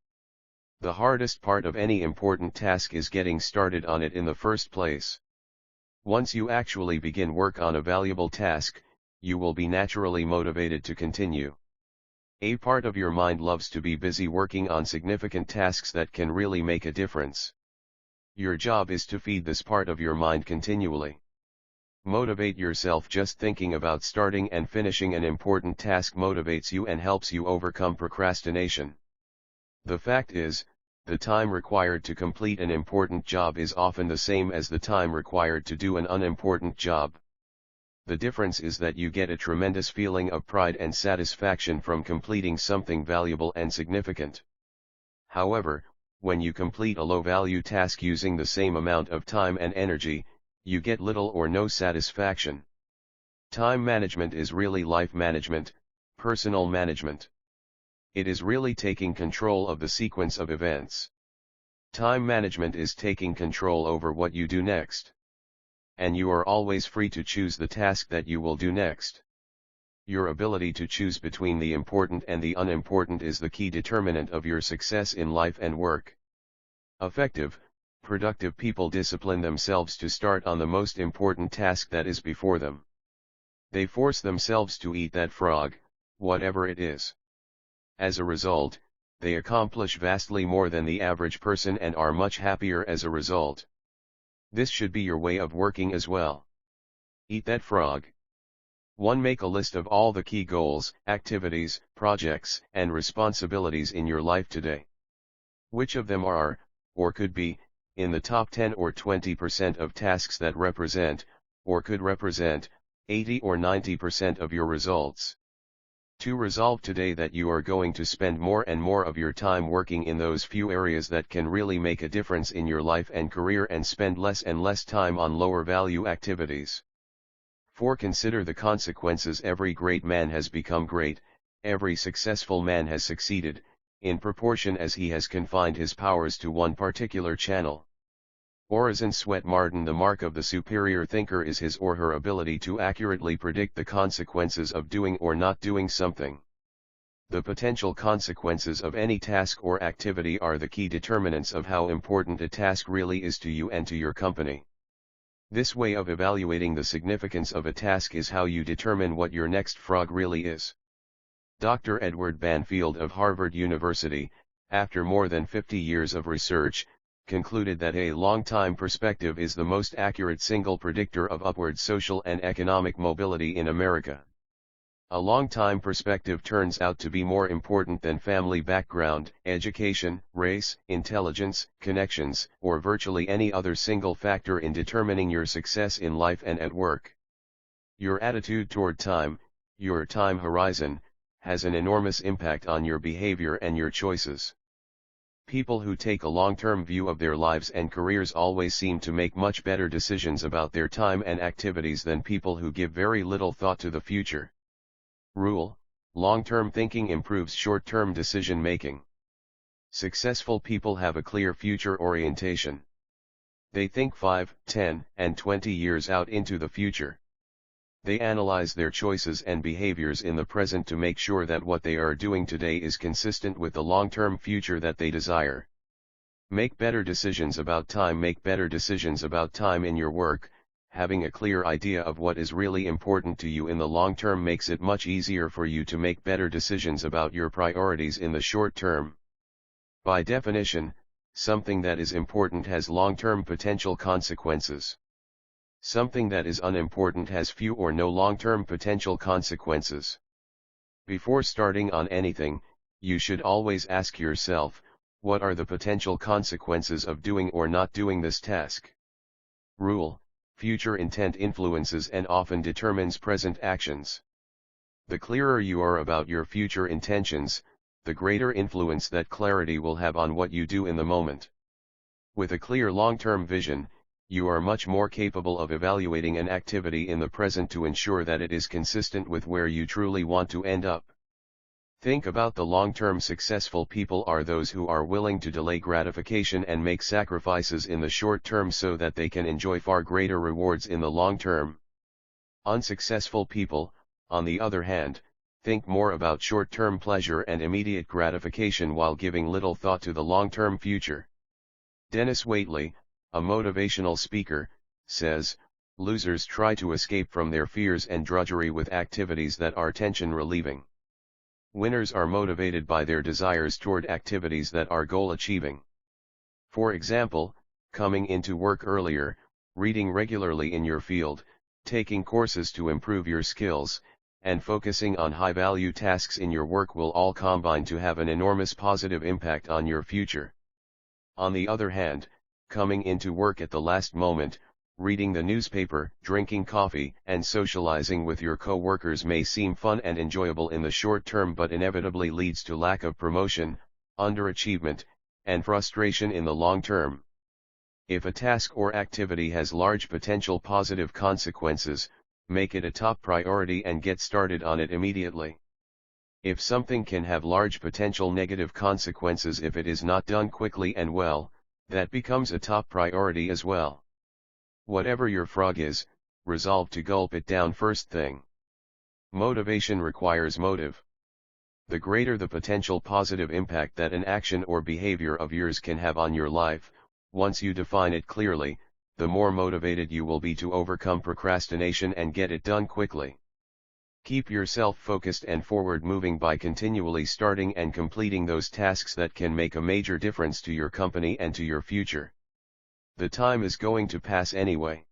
The hardest part of any important task is getting started on it in the first place. Once you actually begin work on a valuable task, you will be naturally motivated to continue. A part of your mind loves to be busy working on significant tasks that can really make a difference. Your job is to feed this part of your mind continually. Motivate yourself. Just thinking about starting and finishing an important task motivates you and helps you overcome procrastination. The fact is, the time required to complete an important job is often the same as the time required to do an unimportant job. The difference is that you get a tremendous feeling of pride and satisfaction from completing something valuable and significant. However, when you complete a low-value task using the same amount of time and energy, you get little or no satisfaction. Time management is really life management, personal management. It is really taking control of the sequence of events. Time management is taking control over what you do next. And you are always free to choose the task that you will do next. Your ability to choose between the important and the unimportant is the key determinant of your success in life and work. Effective, productive people discipline themselves to start on the most important task that is before them. They force themselves to eat that frog, whatever it is. As a result, they accomplish vastly more than the average person and are much happier as a result. This should be your way of working as well. Eat that frog. 1. Make a list of all the key goals, activities, projects, and responsibilities in your life today. Which of them are, or could be, in the top 10 or 20% of tasks that represent, or could represent, 80 or 90% of your results. 2. Resolve today that you are going to spend more and more of your time working in those few areas that can really make a difference in your life and career and spend less and less time on lower value activities. 4. Consider the consequences. Every great man has become great, every successful man has succeeded, in proportion as he has confined his powers to one particular channel. Orison Swett Martin. The mark of the superior thinker is his or her ability to accurately predict the consequences of doing or not doing something. The potential consequences of any task or activity are the key determinants of how important a task really is to you and to your company. This way of evaluating the significance of a task is how you determine what your next frog really is. Dr. Edward Banfield of Harvard University, after more than 50 years of research, concluded that a long-time perspective is the most accurate single predictor of upward social and economic mobility in America. A long-time perspective turns out to be more important than family background, education, race, intelligence, connections, or virtually any other single factor in determining your success in life and at work. Your attitude toward time, your time horizon, has an enormous impact on your behavior and your choices. People who take a long-term view of their lives and careers always seem to make much better decisions about their time and activities than people who give very little thought to the future. Rule: long-term thinking improves short-term decision-making. Successful people have a clear future orientation. They think 5, 10, and 20 years out into the future. They analyze their choices and behaviors in the present to make sure that what they are doing today is consistent with the long-term future that they desire. Make better decisions about time. Make better decisions about time in your work. Having a clear idea of what is really important to you in the long term makes it much easier for you to make better decisions about your priorities in the short term. By definition, something that is important has long-term potential consequences. Something that is unimportant has few or no long-term potential consequences. Before starting on anything, you should always ask yourself, what are the potential consequences of doing or not doing this task? Rule: future intent influences and often determines present actions. The clearer you are about your future intentions, the greater influence that clarity will have on what you do in the moment. With a clear long-term vision, you are much more capable of evaluating an activity in the present to ensure that it is consistent with where you truly want to end up. Think about the long-term successful people are those who are willing to delay gratification and make sacrifices in the short term so that they can enjoy far greater rewards in the long term. Unsuccessful people, on the other hand, think more about short-term pleasure and immediate gratification while giving little thought to the long-term future. Dennis Waitley, a motivational speaker, says, "Losers try to escape from their fears and drudgery with activities that are tension-relieving. Winners are motivated by their desires toward activities that are goal-achieving. For example, coming into work earlier, reading regularly in your field, taking courses to improve your skills, and focusing on high-value tasks in your work will all combine to have an enormous positive impact on your future. On the other hand, coming into work at the last moment, reading the newspaper, drinking coffee, and socializing with your co-workers may seem fun and enjoyable in the short term but inevitably leads to lack of promotion, underachievement, and frustration in the long term. If a task or activity has large potential positive consequences, make it a top priority and get started on it immediately. If something can have large potential negative consequences if it is not done quickly and well, that becomes a top priority as well. Whatever your frog is, resolve to gulp it down first thing. Motivation requires motive. The greater the potential positive impact that an action or behavior of yours can have on your life, once you define it clearly, the more motivated you will be to overcome procrastination and get it done quickly. Keep yourself focused and forward-moving by continually starting and completing those tasks that can make a major difference to your company and to your future. The time is going to pass anyway.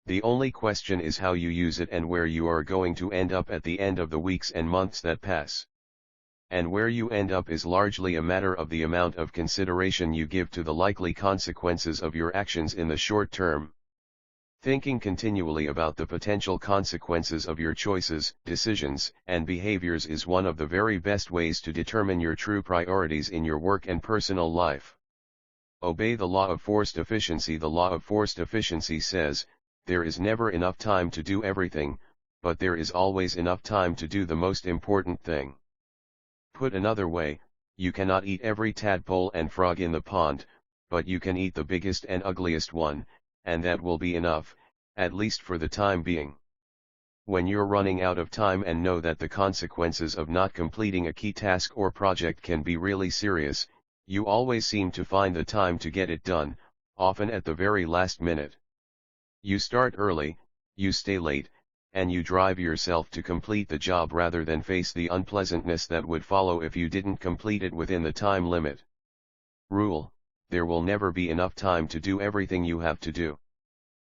The only question is how you use it and where you are going to end up at the end of the weeks and months that pass. And where you end up is largely a matter of the amount of consideration you give to the likely consequences of your actions in the short term. Thinking continually about the potential consequences of your choices, decisions, and behaviors is one of the very best ways to determine your true priorities in your work and personal life. Obey the law of forced efficiency. The law of forced efficiency says, there is never enough time to do everything, but there is always enough time to do the most important thing. Put another way, you cannot eat every tadpole and frog in the pond, but you can eat the biggest and ugliest one, and that will be enough, at least for the time being. When you're running out of time and know that the consequences of not completing a key task or project can be really serious, you always seem to find the time to get it done, often at the very last minute. You start early, you stay late, and you drive yourself to complete the job rather than face the unpleasantness that would follow if you didn't complete it within the time limit. Rule: there will never be enough time to do everything you have to do.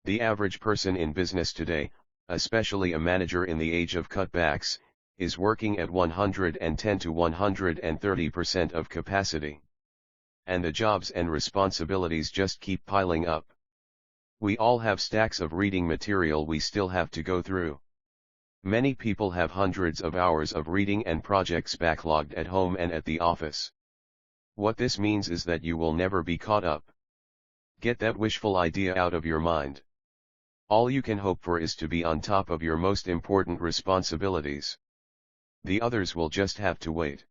The average person in business today, especially a manager in the age of cutbacks, is working at 110 to 130% of capacity. And the jobs and responsibilities just keep piling up. We all have stacks of reading material we still have to go through. Many people have hundreds of hours of reading and projects backlogged at home and at the office. What this means is that you will never be caught up. Get that wishful idea out of your mind. All you can hope for is to be on top of your most important responsibilities. The others will just have to wait.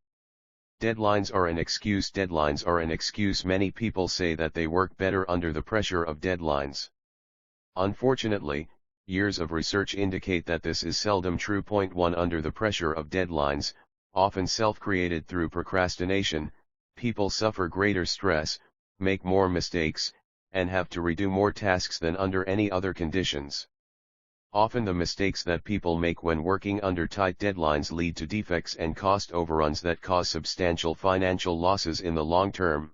Deadlines are an excuse. Deadlines are an excuse. Many people say that they work better under the pressure of deadlines. Unfortunately, years of research indicate that this is seldom true. Point 1: under the pressure of deadlines, often self-created through procrastination, people suffer greater stress, make more mistakes, and have to redo more tasks than under any other conditions. Often the mistakes that people make when working under tight deadlines lead to defects and cost overruns that cause substantial financial losses in the long term.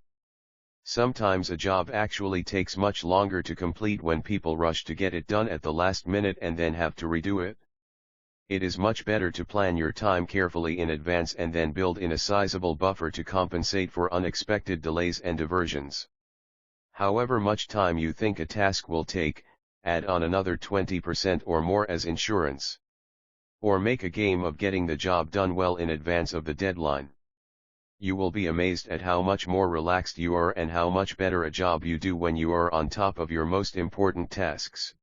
Sometimes a job actually takes much longer to complete when people rush to get it done at the last minute and then have to redo it. It is much better to plan your time carefully in advance and then build in a sizable buffer to compensate for unexpected delays and diversions. However much time you think a task will take, add on another 20% or more as insurance. Or make a game of getting the job done well in advance of the deadline. You will be amazed at how much more relaxed you are and how much better a job you do when you are on top of your most important tasks.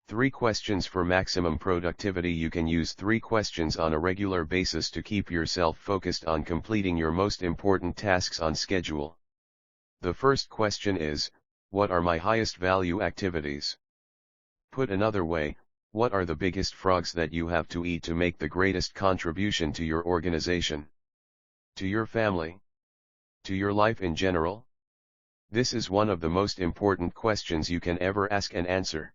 3 questions for maximum productivity. You can use 3 questions on a regular basis to keep yourself focused on completing your most important tasks on schedule. The first question is, what are my highest value activities? Put another way, what are the biggest frogs that you have to eat to make the greatest contribution to your organization? To your family? To your life in general? This is one of the most important questions you can ever ask and answer.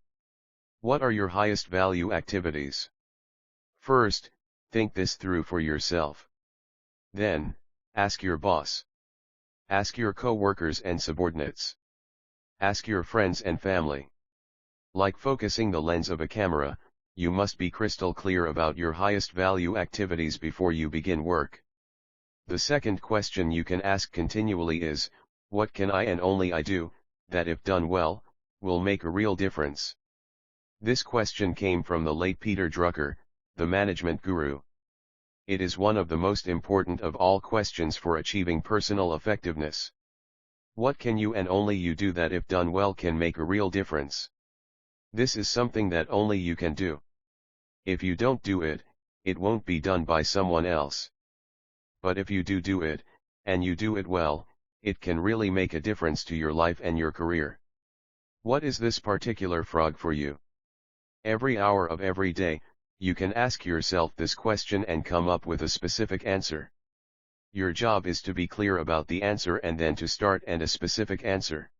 What are your highest value activities? First, think this through for yourself. Then, ask your boss. Ask your co-workers and subordinates. Ask your friends and family. Like focusing the lens of a camera, you must be crystal clear about your highest value activities before you begin work. The second question you can ask continually is, what can I and only I do, that if done well, will make a real difference? This question came from the late Peter Drucker, the management guru. It is one of the most important of all questions for achieving personal effectiveness. What can you and only you do that if done well can make a real difference? This is something that only you can do. If you don't do it, it won't be done by someone else. But if you do it, and you do it well, it can really make a difference to your life and your career. What is this particular frog for you? Every hour of every day, you can ask yourself this question and come up with a specific answer. Your job is to be clear about the answer and then to start and a specific answer.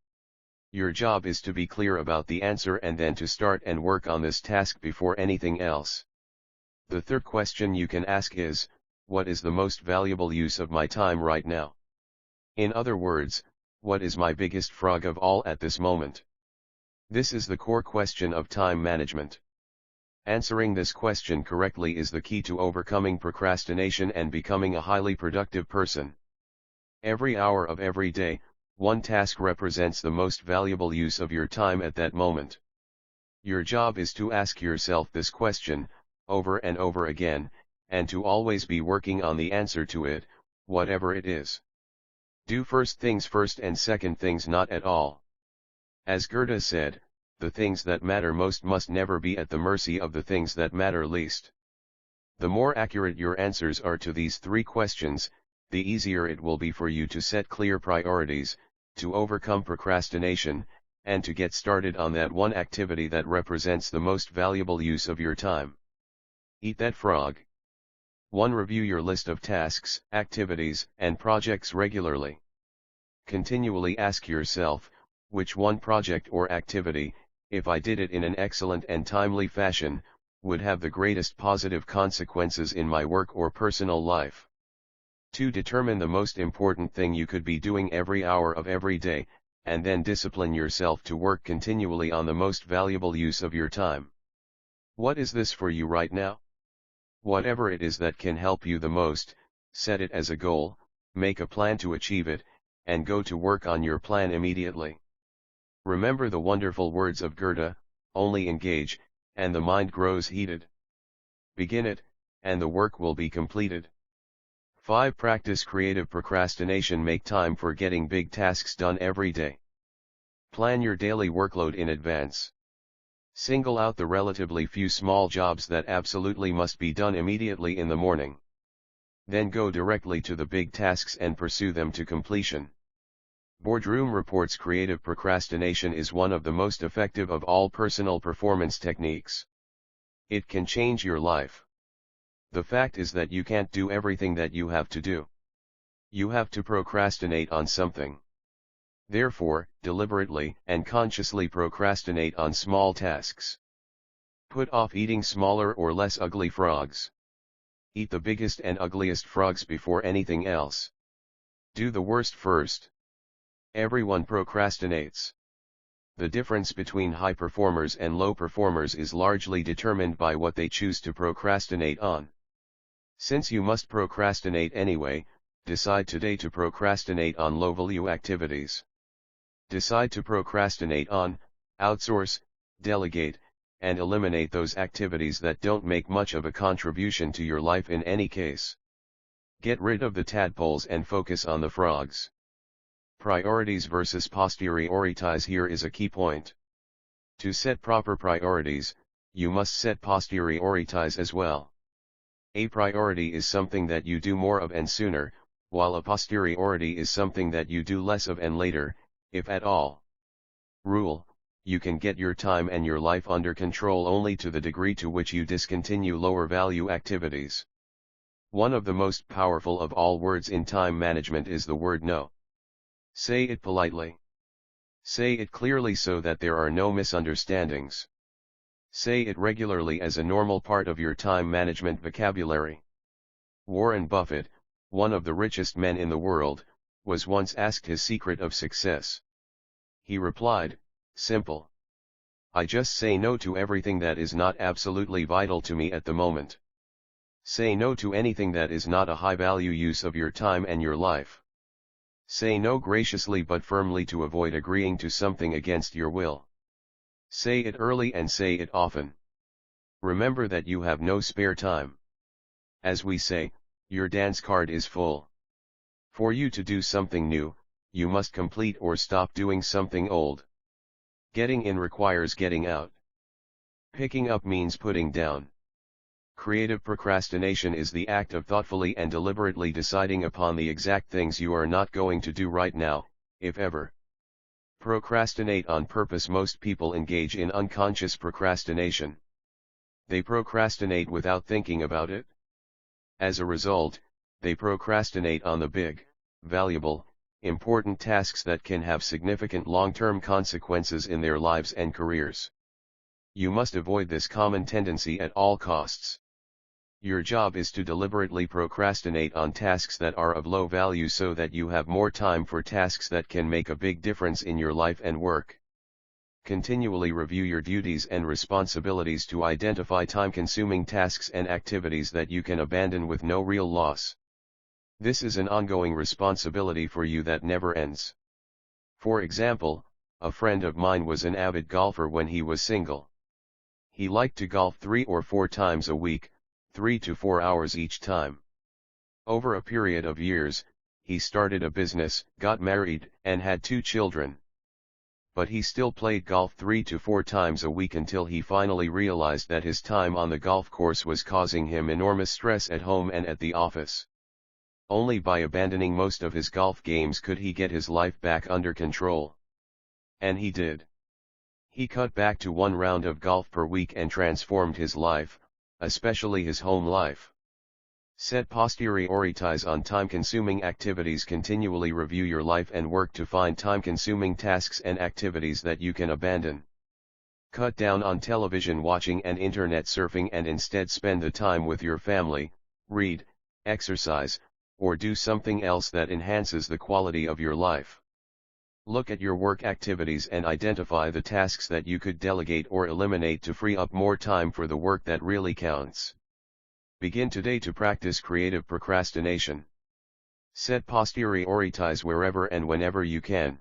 Your job is to be clear about the answer and then to start and work on this task before anything else. The third question you can ask is, what is the most valuable use of my time right now? In other words, what is my biggest frog of all at this moment? This is the core question of time management. Answering this question correctly is the key to overcoming procrastination and becoming a highly productive person. Every hour of every day, one task represents the most valuable use of your time at that moment. Your job is to ask yourself this question, over and over again, and to always be working on the answer to it, whatever it is. Do first things first and second things not at all. As Goethe said, the things that matter most must never be at the mercy of the things that matter least. The more accurate your answers are to these three questions, the easier it will be for you to set clear priorities, to overcome procrastination, and to get started on that one activity that represents the most valuable use of your time. Eat that frog. 1. Review your list of tasks, activities, and projects regularly. Continually ask yourself, which one project or activity, if I did it in an excellent and timely fashion, would have the greatest positive consequences in my work or personal life. 2. Determine the most important thing you could be doing every hour of every day, and then discipline yourself to work continually on the most valuable use of your time. What is this for you right now? Whatever it is that can help you the most, set it as a goal, make a plan to achieve it, and go to work on your plan immediately. Remember the wonderful words of Goethe, only engage, and the mind grows heated. Begin it, and the work will be completed. 5. Practice creative procrastination. Make time for getting big tasks done every day. Plan your daily workload in advance. Single out the relatively few small jobs that absolutely must be done immediately in the morning. Then go directly to the big tasks and pursue them to completion. Boardroom reports creative procrastination is one of the most effective of all personal performance techniques. It can change your life. The fact is that you can't do everything that you have to do. You have to procrastinate on something. Therefore, deliberately and consciously procrastinate on small tasks. Put off eating smaller or less ugly frogs. Eat the biggest and ugliest frogs before anything else. Do the worst first. Everyone procrastinates. The difference between high performers and low performers is largely determined by what they choose to procrastinate on. Since you must procrastinate anyway, decide today to procrastinate on low-value activities. Decide to procrastinate on, outsource, delegate, and eliminate those activities that don't make much of a contribution to your life in any case. Get rid of the tadpoles and focus on the frogs. Priorities versus posteriorities. Here is a key point. To set proper priorities, you must set posteriorities as well. A priority is something that you do more of and sooner, while a posteriority is something that you do less of and later, if at all. Rule: you can get your time and your life under control only to the degree to which you discontinue lower value activities. One of the most powerful of all words in time management is the word no. Say it politely. Say it clearly so that there are no misunderstandings. Say it regularly as a normal part of your time management vocabulary. Warren Buffett, one of the richest men in the world, was once asked his secret of success. He replied, "Simple. I just say no to everything that is not absolutely vital to me at the moment. Say no to anything that is not a high-value use of your time and your life. Say no graciously but firmly to avoid agreeing to something against your will. Say it early and say it often. Remember that you have no spare time. As we say, your dance card is full. For you to do something new, you must complete or stop doing something old. Getting in requires getting out. Picking up means putting down. Creative procrastination is the act of thoughtfully and deliberately deciding upon the exact things you are not going to do right now, if ever. Procrastinate on purpose. Most people engage in unconscious procrastination. They procrastinate without thinking about it. As a result, they procrastinate on the big, valuable, important tasks that can have significant long-term consequences in their lives and careers. You must avoid this common tendency at all costs. Your job is to deliberately procrastinate on tasks that are of low value so that you have more time for tasks that can make a big difference in your life and work. Continually review your duties and responsibilities to identify time-consuming tasks and activities that you can abandon with no real loss. This is an ongoing responsibility for you that never ends. For example, a friend of mine was an avid golfer when he was single. He liked to golf 3 or 4 times a week, 3 to 4 hours each time. Over a period of years, he started a business, got married, and had 2 children. But he still played golf 3 to 4 times a week until he finally realized that his time on the golf course was causing him enormous stress at home and at the office. Only by abandoning most of his golf games could he get his life back under control. And he did. He cut back to 1 round of golf per week and transformed his life, especially his home life. Set priorities on time-consuming activities. Continually review your life and work to find time-consuming tasks and activities that you can abandon. Cut down on television watching and internet surfing and instead spend the time with your family, read, exercise, or do something else that enhances the quality of your life. Look at your work activities and identify the tasks that you could delegate or eliminate to free up more time for the work that really counts. Begin today to practice creative procrastination. Set priorities wherever and whenever you can.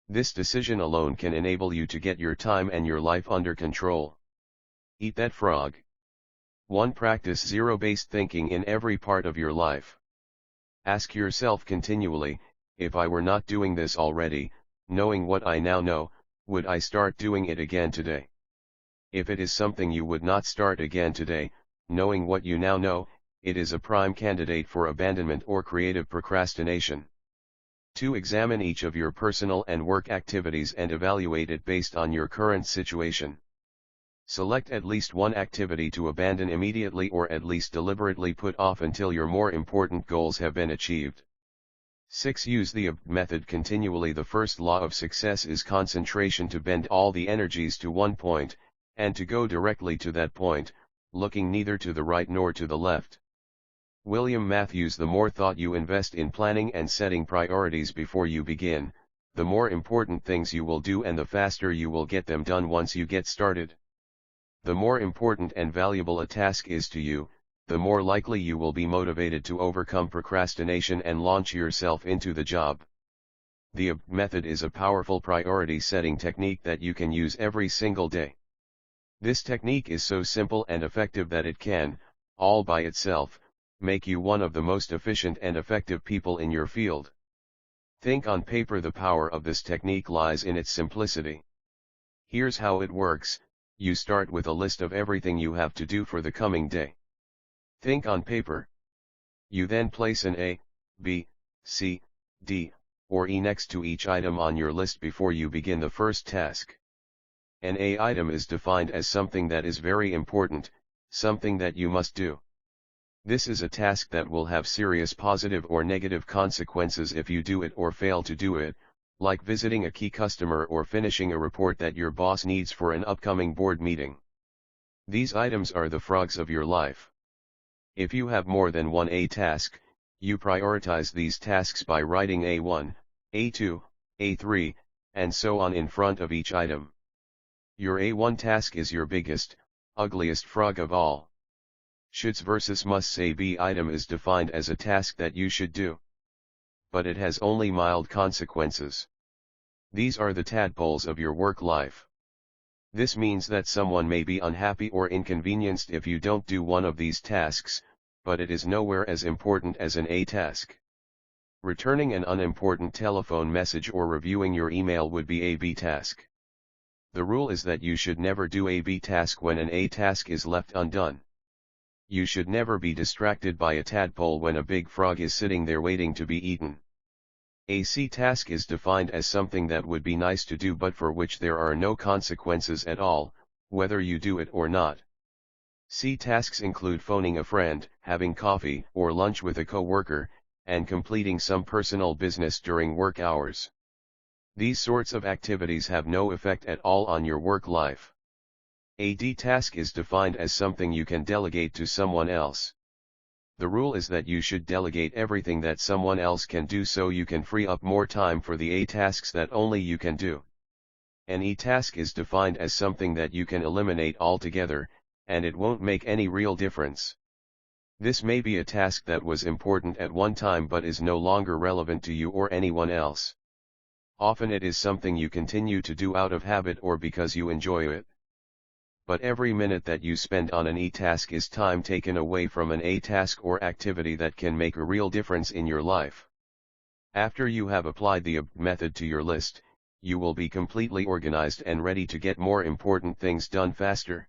This decision alone can enable you to get your time and your life under control. Eat that frog. 1. Practice zero-based thinking in every part of your life. Ask yourself continually, if I were not doing this already, knowing what I now know, would I start doing it again today? If it is something you would not start again today, knowing what you now know, it is a prime candidate for abandonment or creative procrastination. 2. Examine each of your personal and work activities and evaluate it based on your current situation. Select at least one activity to abandon immediately or at least deliberately put off until your more important goals have been achieved. 6. Use the AUDIOBOOK method continually. The first law of success is concentration. To bend all the energies to one point, and to go directly to that point, looking neither to the right nor to the left. William Matthews. The more thought you invest in planning and setting priorities before you begin, the more important things you will do and the faster you will get them done once you get started. The more important and valuable a task is to you, the more likely you will be motivated to overcome procrastination and launch yourself into the job. The AUDIOBOOK method is a powerful priority setting technique that you can use every single day. This technique is so simple and effective that it can, all by itself, make you one of the most efficient and effective people in your field. Think on paper. The power of this technique lies in its simplicity. Here's how it works. You start with a list of everything you have to do for the coming day. Think on paper. You then place an A, B, C, D, or E next to each item on your list before you begin the first task. An A item is defined as something that is very important, something that you must do. This is a task that will have serious positive or negative consequences if you do it or fail to do it, like visiting a key customer or finishing a report that your boss needs for an upcoming board meeting. These items are the frogs of your life. If you have more than one A task, you prioritize these tasks by writing A1, A2, A3, and so on in front of each item. Your A1 task is your biggest, ugliest frog of all. Shoulds versus musts. A B item is defined as a task that you should do, but it has only mild consequences. These are the tadpoles of your work life. This means that someone may be unhappy or inconvenienced if you don't do one of these tasks, but it is nowhere as important as an A task. Returning an unimportant telephone message or reviewing your email would be a B task. The rule is that you should never do a B task when an A task is left undone. You should never be distracted by a tadpole when a big frog is sitting there waiting to be eaten. A C task is defined as something that would be nice to do but for which there are no consequences at all, whether you do it or not. C tasks include phoning a friend, having coffee or lunch with a coworker, and completing some personal business during work hours. These sorts of activities have no effect at all on your work life. A D task is defined as something you can delegate to someone else. The rule is that you should delegate everything that someone else can do so you can free up more time for the A tasks that only you can do. An E task is defined as something that you can eliminate altogether, and it won't make any real difference. This may be a task that was important at one time but is no longer relevant to you or anyone else. Often it is something you continue to do out of habit or because you enjoy it. But every minute that you spend on an E task is time taken away from an A task or activity that can make a real difference in your life. After you have applied the AUDIOBOOK method to your list, you will be completely organized and ready to get more important things done faster.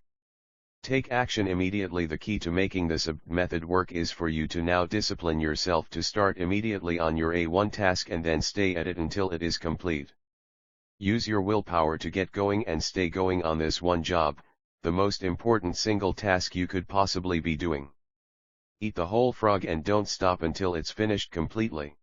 Take action immediately. The key to making this AUDIOBOOK method work is for you to now discipline yourself to start immediately on your A1 task and then stay at it until it is complete. Use your willpower to get going and stay going on this one job, the most important single task you could possibly be doing. Eat the whole frog and don't stop until it's finished completely.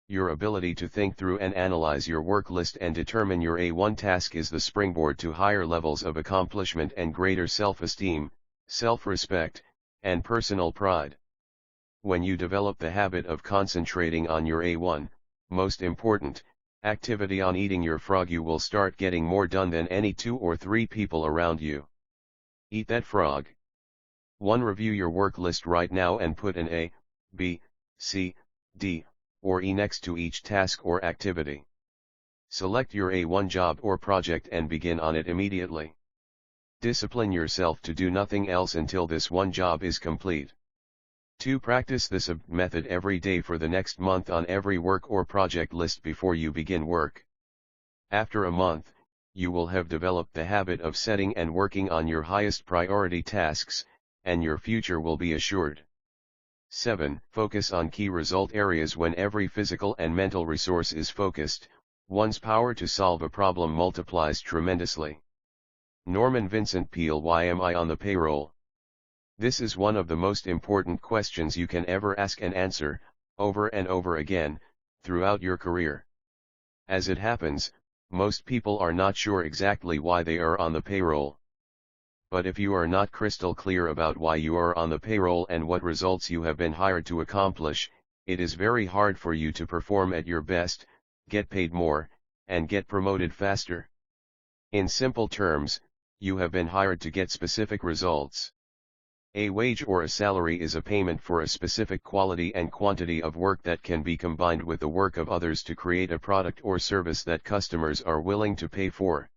Your ability to think through and analyze your work list and determine your A1 task is the springboard to higher levels of accomplishment and greater self-esteem, self-respect, and personal pride. When you develop the habit of concentrating on your A1, most important, activity on eating your frog, you will start getting more done than any 2 or 3 people around you. Eat that frog. 1. Review your work list right now and put an A, B, C, D, or E next to each task or activity. Select your A1 job or project and begin on it immediately. Discipline yourself to do nothing else until this one job is complete. 2. Practice this AUDIOBOOK method every day for the next month on every work or project list before you begin work. After a month, you will have developed the habit of setting and working on your highest priority tasks, and your future will be assured. 7. Focus on key result areas. When every physical and mental resource is focused, one's power to solve a problem multiplies tremendously. Norman Vincent Peale. Why am I on the payroll? This is one of the most important questions you can ever ask and answer, over and over again, throughout your career. As it happens, most people are not sure exactly why they are on the payroll. But if you are not crystal clear about why you are on the payroll and what results you have been hired to accomplish, it is very hard for you to perform at your best, get paid more, and get promoted faster. In simple terms, you have been hired to get specific results. A wage or a salary is a payment for a specific quality and quantity of work that can be combined with the work of others to create a product or service that customers are willing to pay for.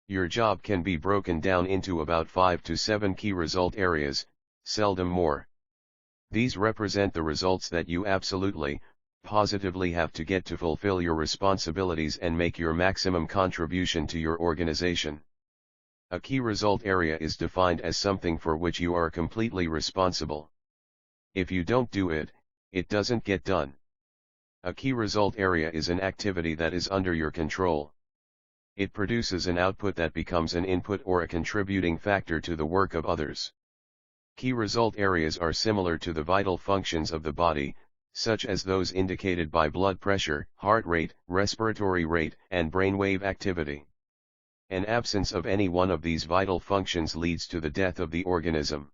Your job can be broken down into about 5 to 7 key result areas, seldom more. These represent the results that you absolutely, positively have to get to fulfill your responsibilities and make your maximum contribution to your organization. A key result area is defined as something for which you are completely responsible. If you don't do it, it doesn't get done. A key result area is an activity that is under your control. It produces an output that becomes an input or a contributing factor to the work of others. Key result areas are similar to the vital functions of the body, such as those indicated by blood pressure, heart rate, respiratory rate, and brainwave activity. An absence of any one of these vital functions leads to the death of the organism.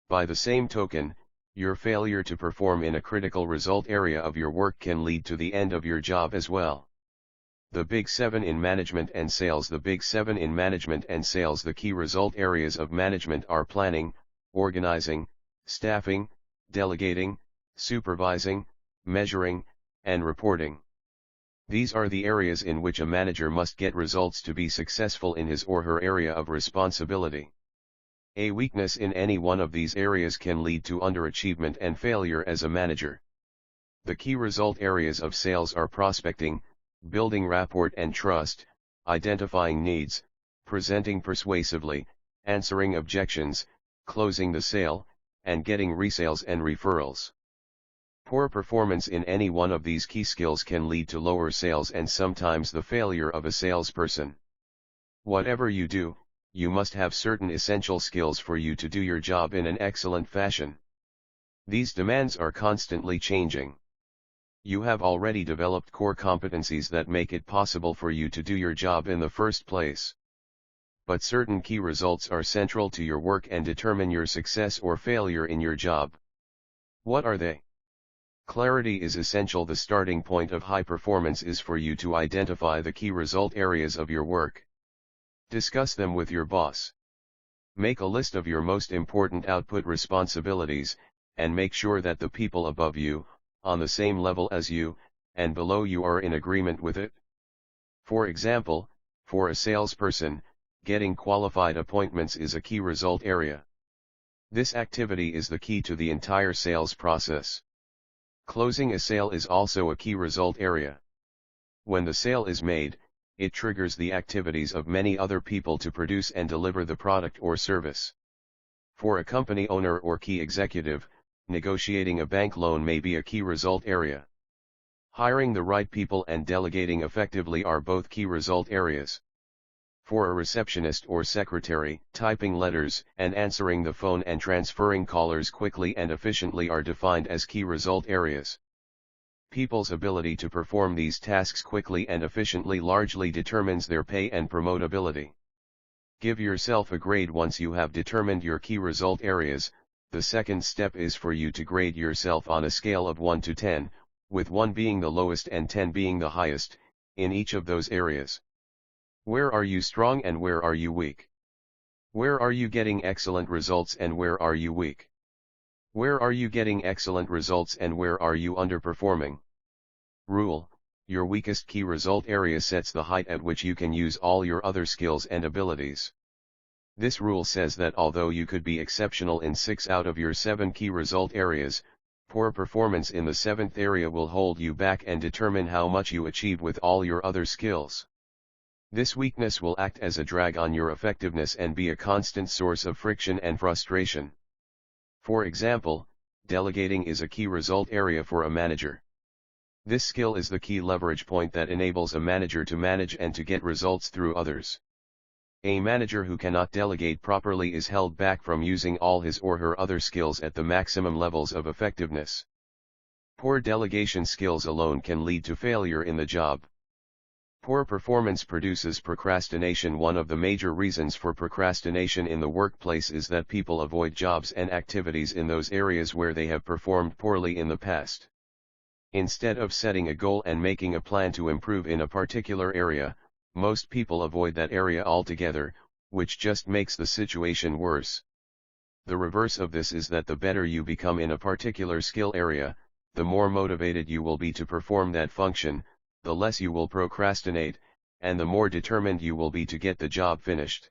By the same token, your failure to perform in a critical result area of your work can lead to the end of your job as well. The Big 7 in management and sales. The Big 7 in management and sales. The key result areas of management are planning, organizing, staffing, delegating, supervising, measuring, and reporting. These are the areas in which a manager must get results to be successful in his or her area of responsibility. A weakness in any one of these areas can lead to underachievement and failure as a manager. The key result areas of sales are prospecting, building rapport and trust, identifying needs, presenting persuasively, answering objections, closing the sale, and getting resales and referrals. Poor performance in any one of these key skills can lead to lower sales and sometimes the failure of a salesperson. Whatever you do, you must have certain essential skills for you to do your job in an excellent fashion. These demands are constantly changing. You have already developed core competencies that make it possible for you to do your job in the first place. But certain key results are central to your work and determine your success or failure in your job. What are they? Clarity is essential. The starting point of high performance is for you to identify the key result areas of your work. Discuss them with your boss. Make a list of your most important output responsibilities, and make sure that the people above you, on the same level as you, and below you are in agreement with it. For example, for a salesperson, getting qualified appointments is a key result area. This activity is the key to the entire sales process. Closing a sale is also a key result area. When the sale is made, it triggers the activities of many other people to produce and deliver the product or service. For a company owner or key executive, negotiating a bank loan may be a key result area. Hiring the right people and delegating effectively are both key result areas. For a receptionist or secretary, typing letters and answering the phone and transferring callers quickly and efficiently are defined as key result areas. People's ability to perform these tasks quickly and efficiently largely determines their pay and promotability. Give yourself a grade once you have determined your key result areas. The second step is for you to grade yourself on a scale of 1 to 10, with 1 being the lowest and 10 being the highest, in each of those areas. Where are you strong and where are you weak? Where are you getting excellent results and where are you weak? Where are you getting excellent results and where are you underperforming? Rule: your weakest key result area sets the height at which you can use all your other skills and abilities. This rule says that although you could be exceptional in 6 out of your 7 key result areas, poor performance in the 7th area will hold you back and determine how much you achieve with all your other skills. This weakness will act as a drag on your effectiveness and be a constant source of friction and frustration. For example, delegating is a key result area for a manager. This skill is the key leverage point that enables a manager to manage and to get results through others. A manager who cannot delegate properly is held back from using all his or her other skills at the maximum levels of effectiveness. Poor delegation skills alone can lead to failure in the job. Poor performance produces procrastination. One of the major reasons for procrastination in the workplace is that people avoid jobs and activities in those areas where they have performed poorly in the past. Instead of setting a goal and making a plan to improve in a particular area, most people avoid that area altogether, which just makes the situation worse. The reverse of this is that the better you become in a particular skill area, the more motivated you will be to perform that function, the less you will procrastinate, and the more determined you will be to get the job finished.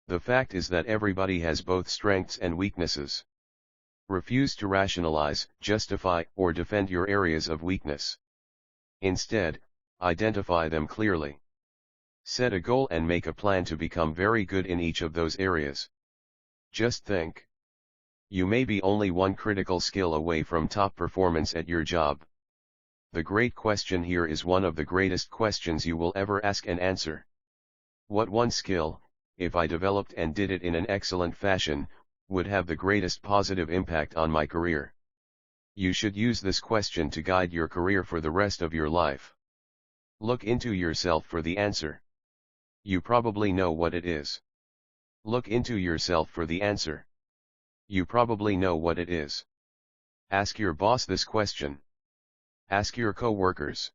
The fact is that everybody has both strengths and weaknesses. Refuse to rationalize, justify, or defend your areas of weakness. Instead, identify them clearly. Set a goal and make a plan to become very good in each of those areas. Just think. You may be only one critical skill away from top performance at your job. The great question here is one of the greatest questions you will ever ask and answer. What one skill, if I developed and did it in an excellent fashion, would have the greatest positive impact on my career? You should use this question to guide your career for the rest of your life. Look into yourself for the answer. You probably know what it is. Look into yourself for the answer. You probably know what it is. Ask your boss this question. Ask your co-workers.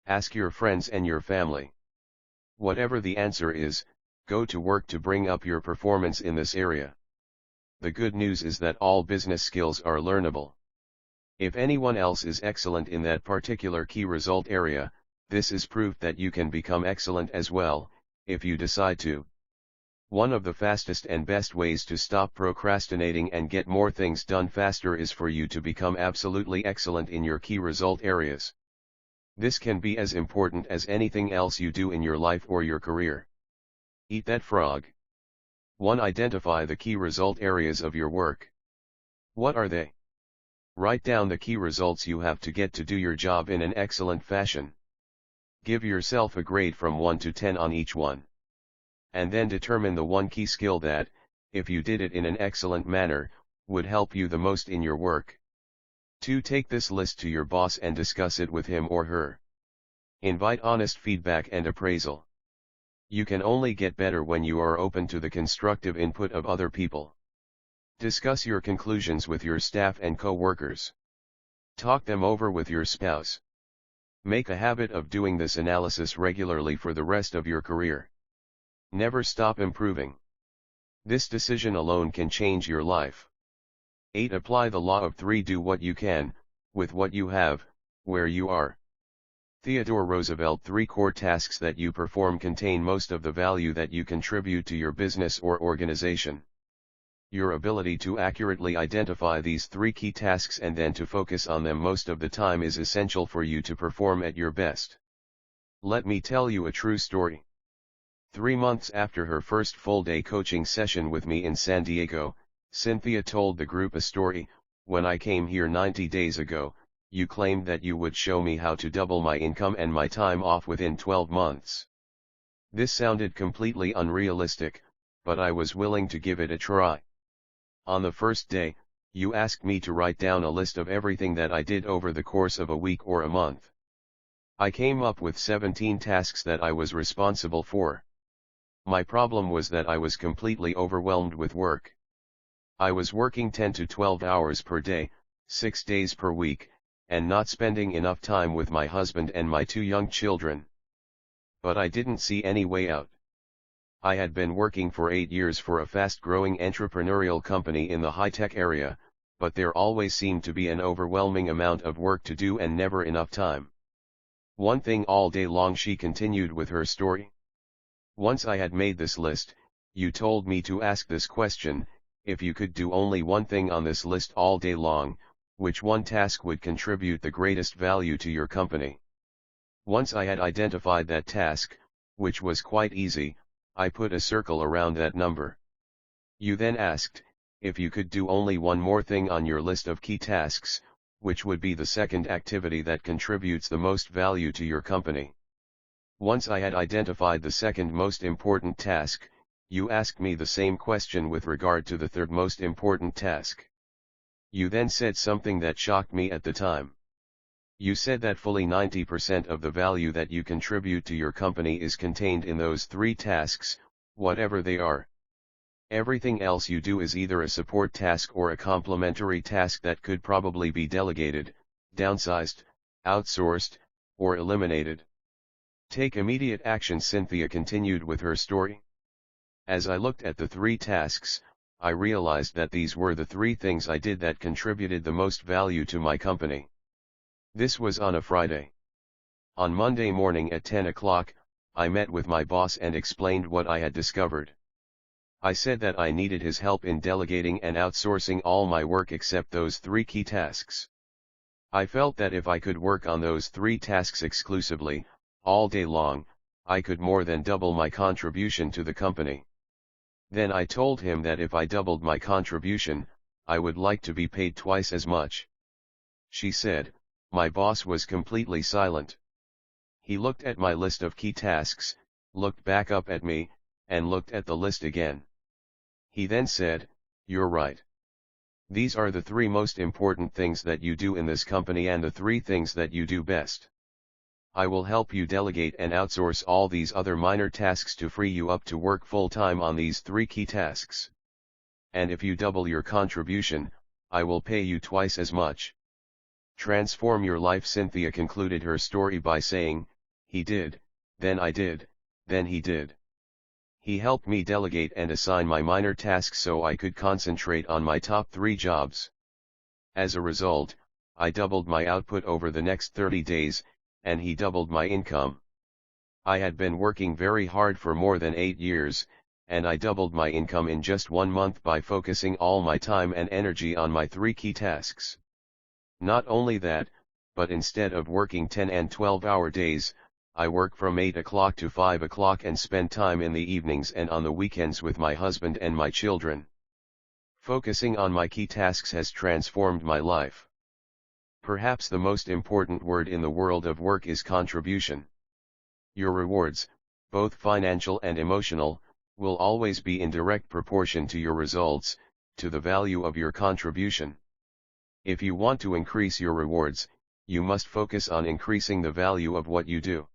Ask your friends and your family. Whatever the answer is, go to work to bring up your performance in this area. The good news is that all business skills are learnable. If anyone else is excellent in that particular key result area, this is proof that you can become excellent as well, if you decide to. One of the fastest and best ways to stop procrastinating and get more things done faster is for you to become absolutely excellent in your key result areas. This can be as important as anything else you do in your life or your career. Eat that frog. 1. Identify the key result areas of your work. What are they? Write down the key results you have to get to do your job in an excellent fashion. Give yourself a grade from 1 to 10 on each one. And then determine the one key skill that, if you did it in an excellent manner, would help you the most in your work. 2. Take this list to your boss and discuss it with him or her. Invite honest feedback and appraisal. You can only get better when you are open to the constructive input of other people. Discuss your conclusions with your staff and co-workers. Talk them over with your spouse. Make a habit of doing this analysis regularly for the rest of your career. Never stop improving. This decision alone can change your life. 8. Apply the law of 3. Do what you can, with what you have, where you are. Theodore Roosevelt. 3 core tasks that you perform contain most of the value that you contribute to your business or organization. Your ability to accurately identify these 3 key tasks and then to focus on them most of the time is essential for you to perform at your best. Let me tell you a true story. 3 months after her first full-day coaching session with me in San Diego, Cynthia told the group a story. When I came here 90 days ago, you claimed that you would show me how to double my income and my time off within 12 months. This sounded completely unrealistic, but I was willing to give it a try. On the first day, you asked me to write down a list of everything that I did over the course of a week or a month. I came up with 17 tasks that I was responsible for. My problem was that I was completely overwhelmed with work. I was working 10 to 12 hours per day, 6 days per week, and not spending enough time with my husband and my 2 young children. But I didn't see any way out. I had been working for 8 years for a fast-growing entrepreneurial company in the high-tech area, but there always seemed to be an overwhelming amount of work to do and never enough time. One thing all day long, she continued with her story. Once I had made this list, you told me to ask this question: if you could do only one thing on this list all day long, which one task would contribute the greatest value to your company? Once I had identified that task, which was quite easy, I put a circle around that number. You then asked, if you could do only one more thing on your list of key tasks, which would be the second activity that contributes the most value to your company. Once I had identified the second most important task, you asked me the same question with regard to the third most important task. You then said something that shocked me at the time. You said that fully 90% of the value that you contribute to your company is contained in those 3 tasks, whatever they are. Everything else you do is either a support task or a complementary task that could probably be delegated, downsized, outsourced, or eliminated. Take immediate action. Cynthia continued with her story. As I looked at the 3 tasks, I realized that these were the 3 things I did that contributed the most value to my company. This was on a Friday. On Monday morning at 10 o'clock, I met with my boss and explained what I had discovered. I said that I needed his help in delegating and outsourcing all my work except those 3 key tasks. I felt that if I could work on those 3 tasks exclusively, all day long, I could more than double my contribution to the company. Then I told him that if I doubled my contribution, I would like to be paid twice as much. She said. My boss was completely silent. He looked at my list of key tasks, looked back up at me, and looked at the list again. He then said, "You're right. These are the 3 most important things that you do in this company and the 3 things that you do best. I will help you delegate and outsource all these other minor tasks to free you up to work full-time on these 3 key tasks. And if you double your contribution, I will pay you twice as much." Transform your life. Cynthia concluded her story by saying, "He did, then I did, then he did. He helped me delegate and assign my minor tasks so I could concentrate on my top 3 jobs. As a result, I doubled my output over the next 30 days, and he doubled my income. I had been working very hard for more than 8 years, and I doubled my income in just 1 month by focusing all my time and energy on my 3 key tasks. Not only that, but instead of working 10 and 12-hour days, I work from 8 o'clock to 5 o'clock and spend time in the evenings and on the weekends with my husband and my children. Focusing on my key tasks has transformed my life. Perhaps the most important word in the world of work is contribution. Your rewards, both financial and emotional, will always be in direct proportion to your results, to the value of your contribution. If you want to increase your rewards, you must focus on increasing the value of what you do.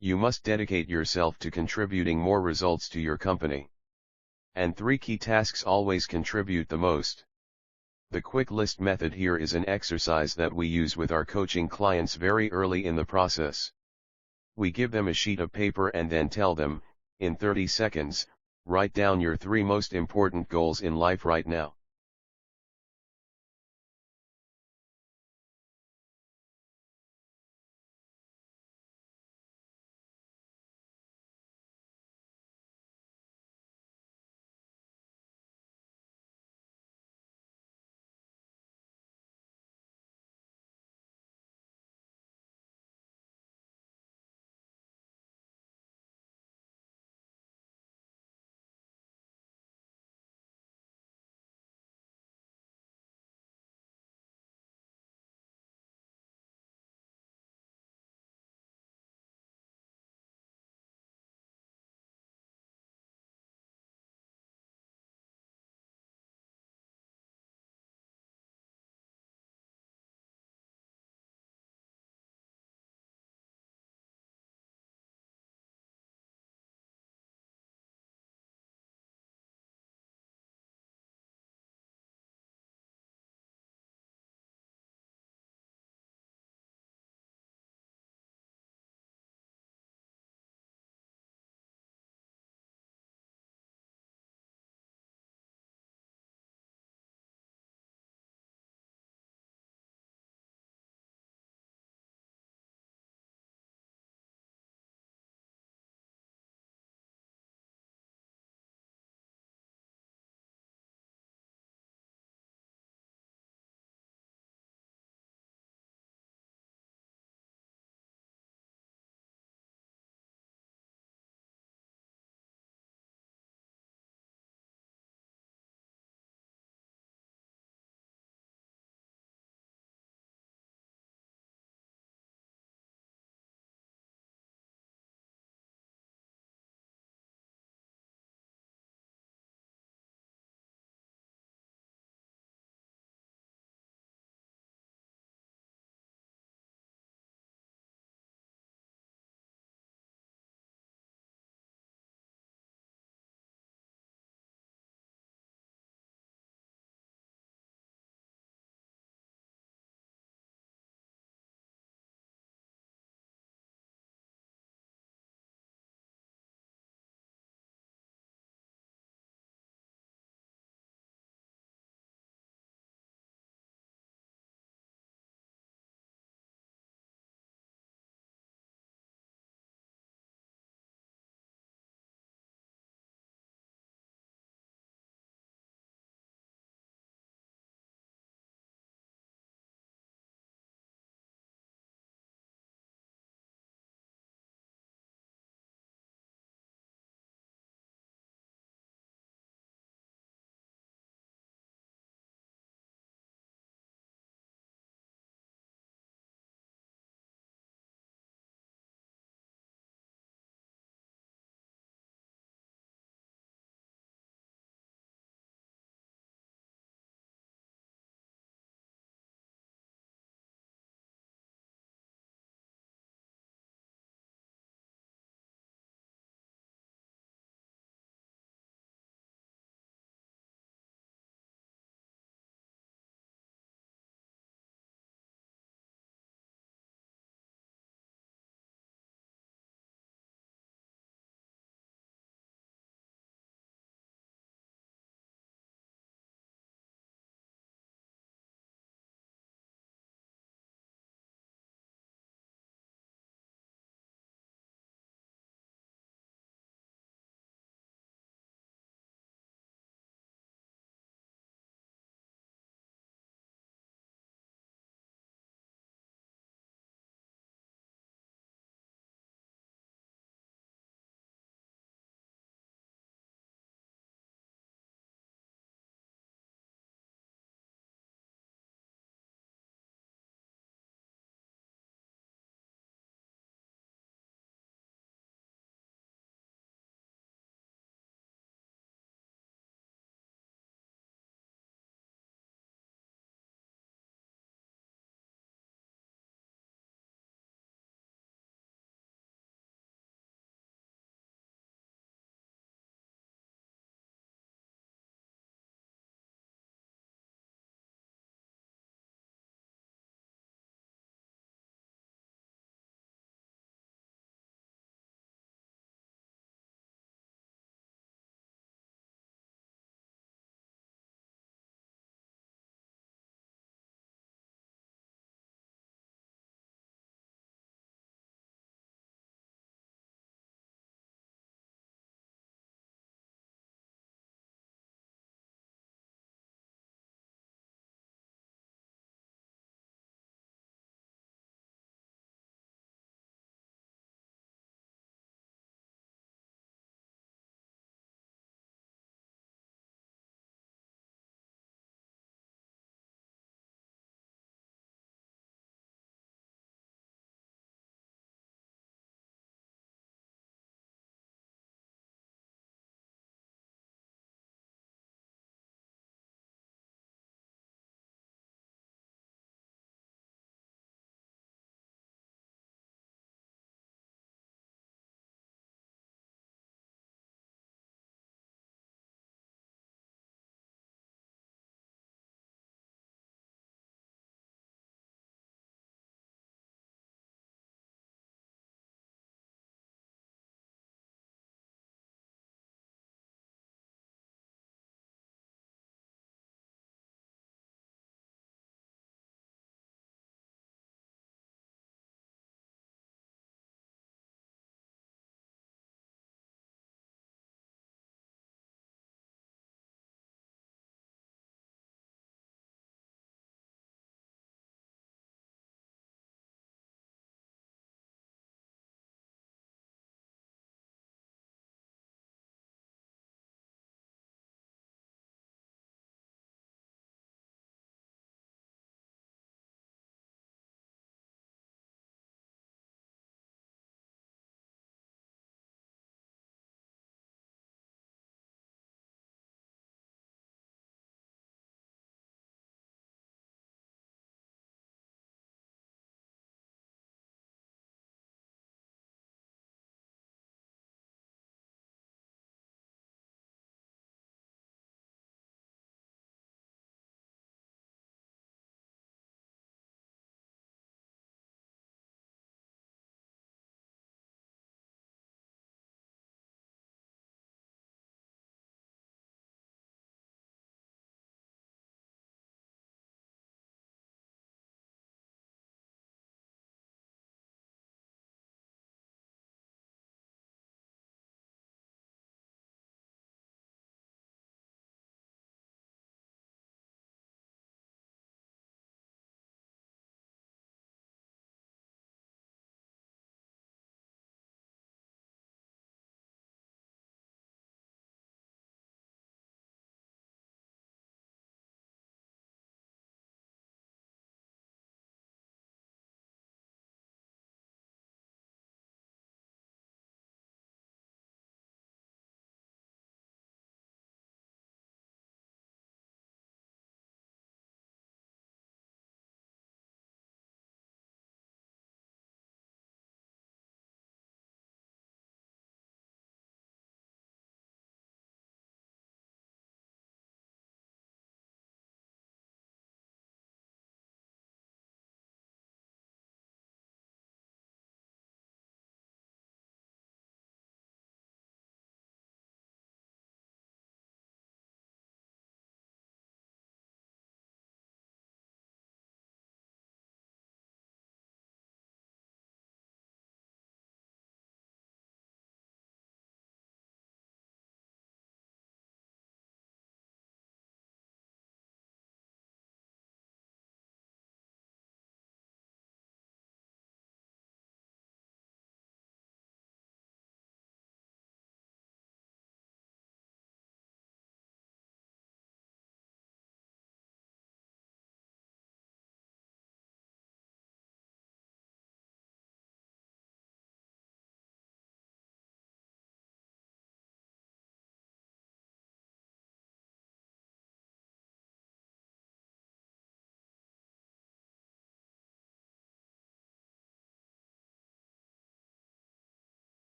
You must dedicate yourself to contributing more results to your company. And 3 key tasks always contribute the most. The quick list method here is an exercise that we use with our coaching clients very early in the process. We give them a sheet of paper and then tell them, in 30 seconds, write down your 3 most important goals in life right now.